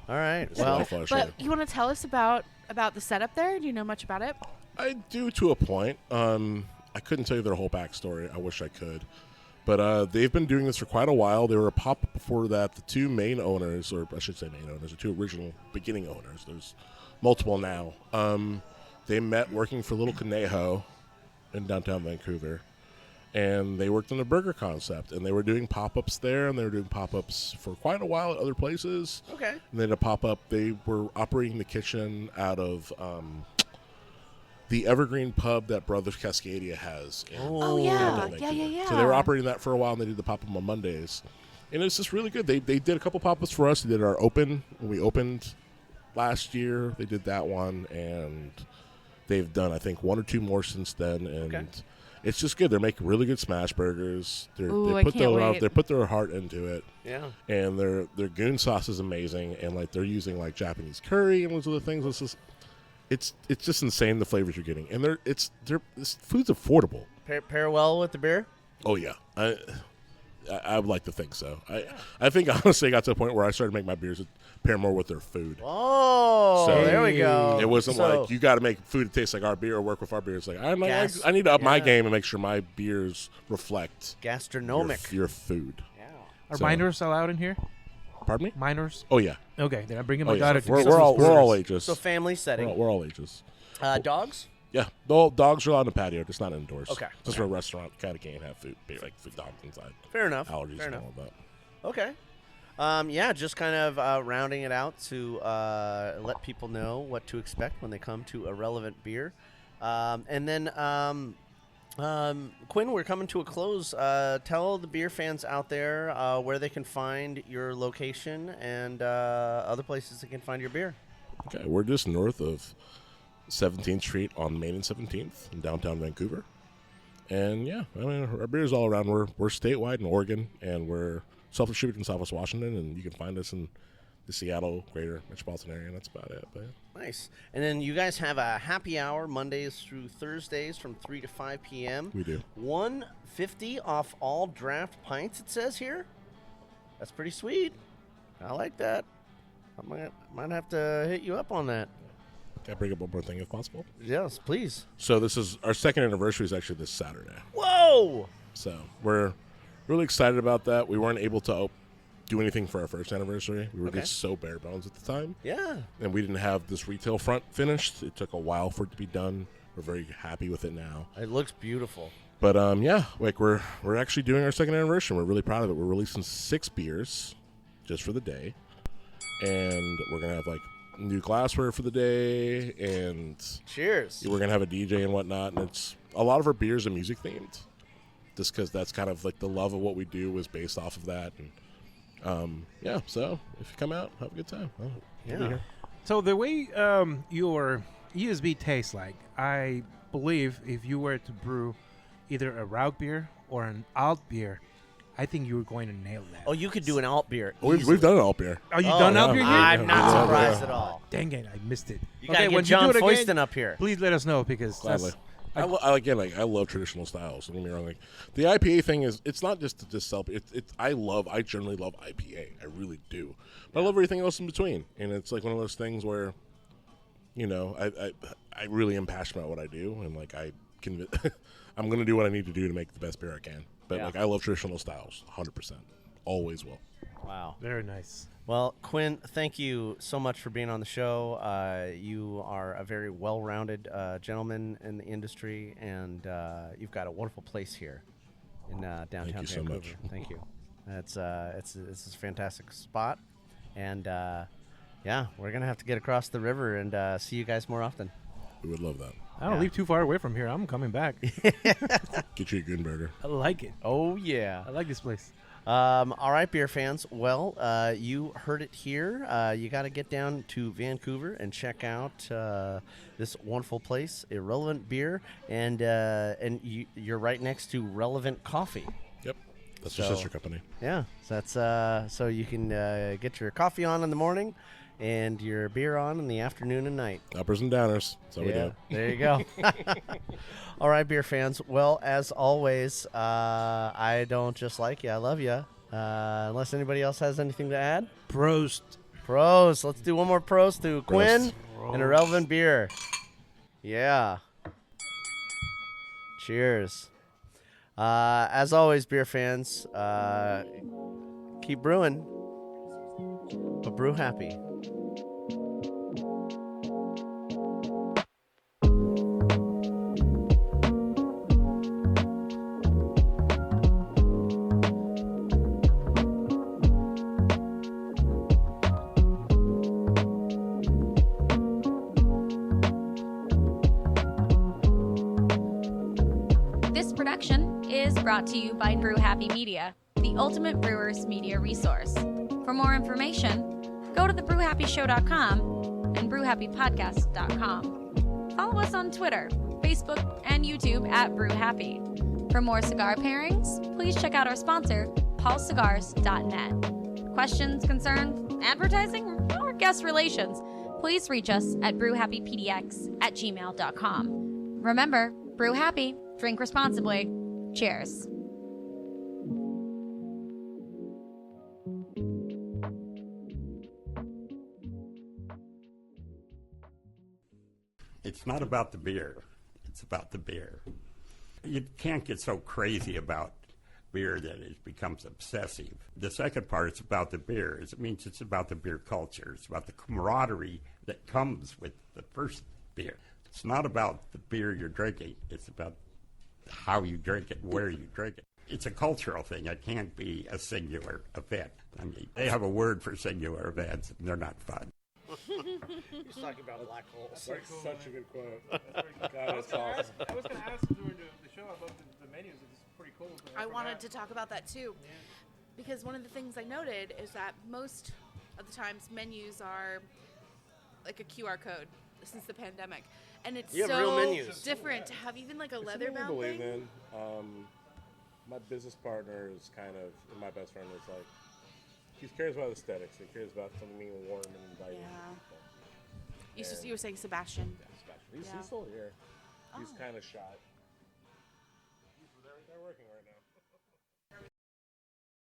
All right.
It's
Well,
a flash
But
order.
you want to tell us about the setup there? Do you know much about it?
I do to a point. I couldn't tell you their whole backstory. I wish I could. But they've been doing this for quite a while. They were a pop-up before that. The two main owners, or I should say main owners, the two original beginning owners, there's multiple now. They met working for Little Conejo in downtown Vancouver. And they worked on a burger concept. And they were doing pop-ups there, and they were doing pop-ups for quite a while at other places.
okay.
And then a pop-up, they were operating the kitchen out of the Evergreen pub that Brothers Cascadia has.
Oh, yeah.
downtown Vancouver.
Yeah.
So they were operating that for a while, and they did the pop-up on Mondays. And it's just really good. They did a couple pop-ups for us. They did our open when we opened last year. They did that one, and they've done, I think, one or two more since then. And it's just good. They're making really good smash burgers.
Ooh,
They
I
put
can't wait.
they put their heart into it.
Yeah.
And their goon sauce is amazing, and like they're using like Japanese curry and those other things. It's just insane the flavors you're getting, and this food's affordable.
Pair well with the beer.
Oh yeah, I would like to think so. I think honestly, I got to a point where I started to make my beers pair more with their food.
Oh,
So-
there we go.
It wasn't
So-
like you got to make food that tastes like our beer or work with our beer. It's like I need to up my
Yeah.
game and make sure my beers reflect
gastronomic.
your food.
Yeah.
Are
So-
minors allowed in here?
Pardon me?
Minors?
Oh yeah.
Okay, then I'm bringing
Oh
my
yeah.
daughter to
We're
get some
all
burgers.
ages.
So family setting.
We're all ages.
Dogs.
Yeah, the dogs are on the patio, just not indoors.
Okay.
Just for a restaurant, you kind of can't have food dogs inside.
Fair enough.
Allergies
Fair
and
enough.
all that.
Okay. Yeah, just kind of rounding it out to let people know what to expect when they come to Irrelevant Beer. And then, Quinn, we're coming to a close. Tell the beer fans out there where they can find your location and other places they can find your beer.
Okay, we're just north of 17th Street on Main and 17th in downtown Vancouver. And yeah, I mean, our beer's all around. We're statewide in Oregon, and we're self-distributed in Southwest Washington, and you can find us in the Seattle greater metropolitan area, and that's about it. But
Nice. And then you guys have a happy hour Mondays through Thursdays from 3 to 5 p.m.
we do.
$1.50 off all draft pints, it says here. That's pretty sweet. I like that. I might have to hit you up on that.
Can I bring up one more thing if possible?
Yes, please.
So this is our second anniversary is actually this Saturday.
Whoa!
So we're really excited about that. We weren't able to do anything for our first anniversary. We were
Okay.
just so bare bones at the time.
Yeah.
And we didn't have this retail front finished. It took a while for it to be done. We're very happy with it now.
It looks beautiful.
But yeah, like we're actually doing our second anniversary. We're really proud of it. We're releasing 6 beers just for the day. And we're going to have like new glassware for the day, and
Cheers.
we're going to have a DJ and whatnot. And it's a lot of our beers are music themed, just because that's kind of like the love of what we do was based off of that. And yeah, so if you come out, have a good time. We'll be
Yeah.
here.
So the way your ESB tastes like, I believe if you were to brew either a Raug beer or an alt beer, I think you were going to nail that.
Oh, you could do an alt beer.
We've done it all beer.
Are you
Oh,
done
yeah.
alt beer yet?
I'm not
Yeah.
surprised
Yeah.
at all.
Dang it, I missed it.
You gotta get
when
John
you do it
Foyston
again,
up here.
please let us know because
Gladly.
that's,
I love traditional styles. Don't get me wrong. Like the IPA thing is, it's not just to just sell. I generally love IPA. I really do. But I love everything else in between. And it's like one of those things where, you know, I really am passionate about what I do, and like I'm going to do what I need to do to make the best beer I can. But
Yeah.
like I love traditional styles, 100%. Always will.
Wow.
Very nice.
Well, Quinn, thank you so much for being on the show. You are a very well-rounded gentleman in the industry, and you've got a wonderful place here in downtown
Thank you so
Vancouver.
much.
Thank you. It's a fantastic spot, and yeah, we're gonna have to get across the river and see you guys more often.
We would love that.
I don't live too far away from here. I'm coming back.
Get you a good burger.
I like it.
Oh yeah.
I like this place.
All right, beer fans. Well, you heard it here. You got to get down to Vancouver and check out this wonderful place, Irrelevant Beer, and you're right next to Relevant Coffee.
Yep. That's
So-
your sister company.
Yeah, so that's so you can get your coffee on in the morning and your beer on in the afternoon and night.
Uppers and downers. That's how we do.
There you go. All right, beer fans. Well, as always, I don't just like you. I love you. Unless anybody else has anything to add.
Prost.
Pros. Let's do one more pros to Quinn and Irrelevant Beer. Yeah. Cheers. As always, beer fans, keep brewing, but brew happy.
This production is brought to you by Brew Happy Media, the ultimate brewers media resource. For more information, go to thebrewhappyshow.com and brewhappypodcast.com. Follow us on Twitter, Facebook, and YouTube at Brew Happy. For more cigar pairings, please check out our sponsor, paulcigars.net. Questions, concerns, advertising, or guest relations, please reach us at brewhappypdx@gmail.com. Remember, brew happy, drink responsibly. Cheers.
It's not about the beer. It's about the beer. You can't get so crazy about beer that it becomes obsessive. The second part is about the beer. It means it's about the beer culture. It's about the camaraderie that comes with the first beer. It's not about the beer you're drinking. It's about how you drink it, where you drink it. It's a cultural thing. It can't be a singular event. I mean, they have a word for singular events, and they're not fun.
He's talking about black holes.
Such a good quote.
I was going to ask during the show about the menus. It's pretty cool.
I wanted to talk about that too, because one of the things I noted is that most of the times menus are like a QR code since the pandemic, and it's
You have real
so
menus.
different to have even like a leather
Something I
bound
believe
thing.
in. My business partner is kind of, and my best friend is like, he cares about aesthetics. He cares about something being warm and inviting.
Yeah. You were saying Sebastian.
Yeah, Sebastian. He's
Yeah.
still here. He's
Oh.
kind of shot. They're working right now.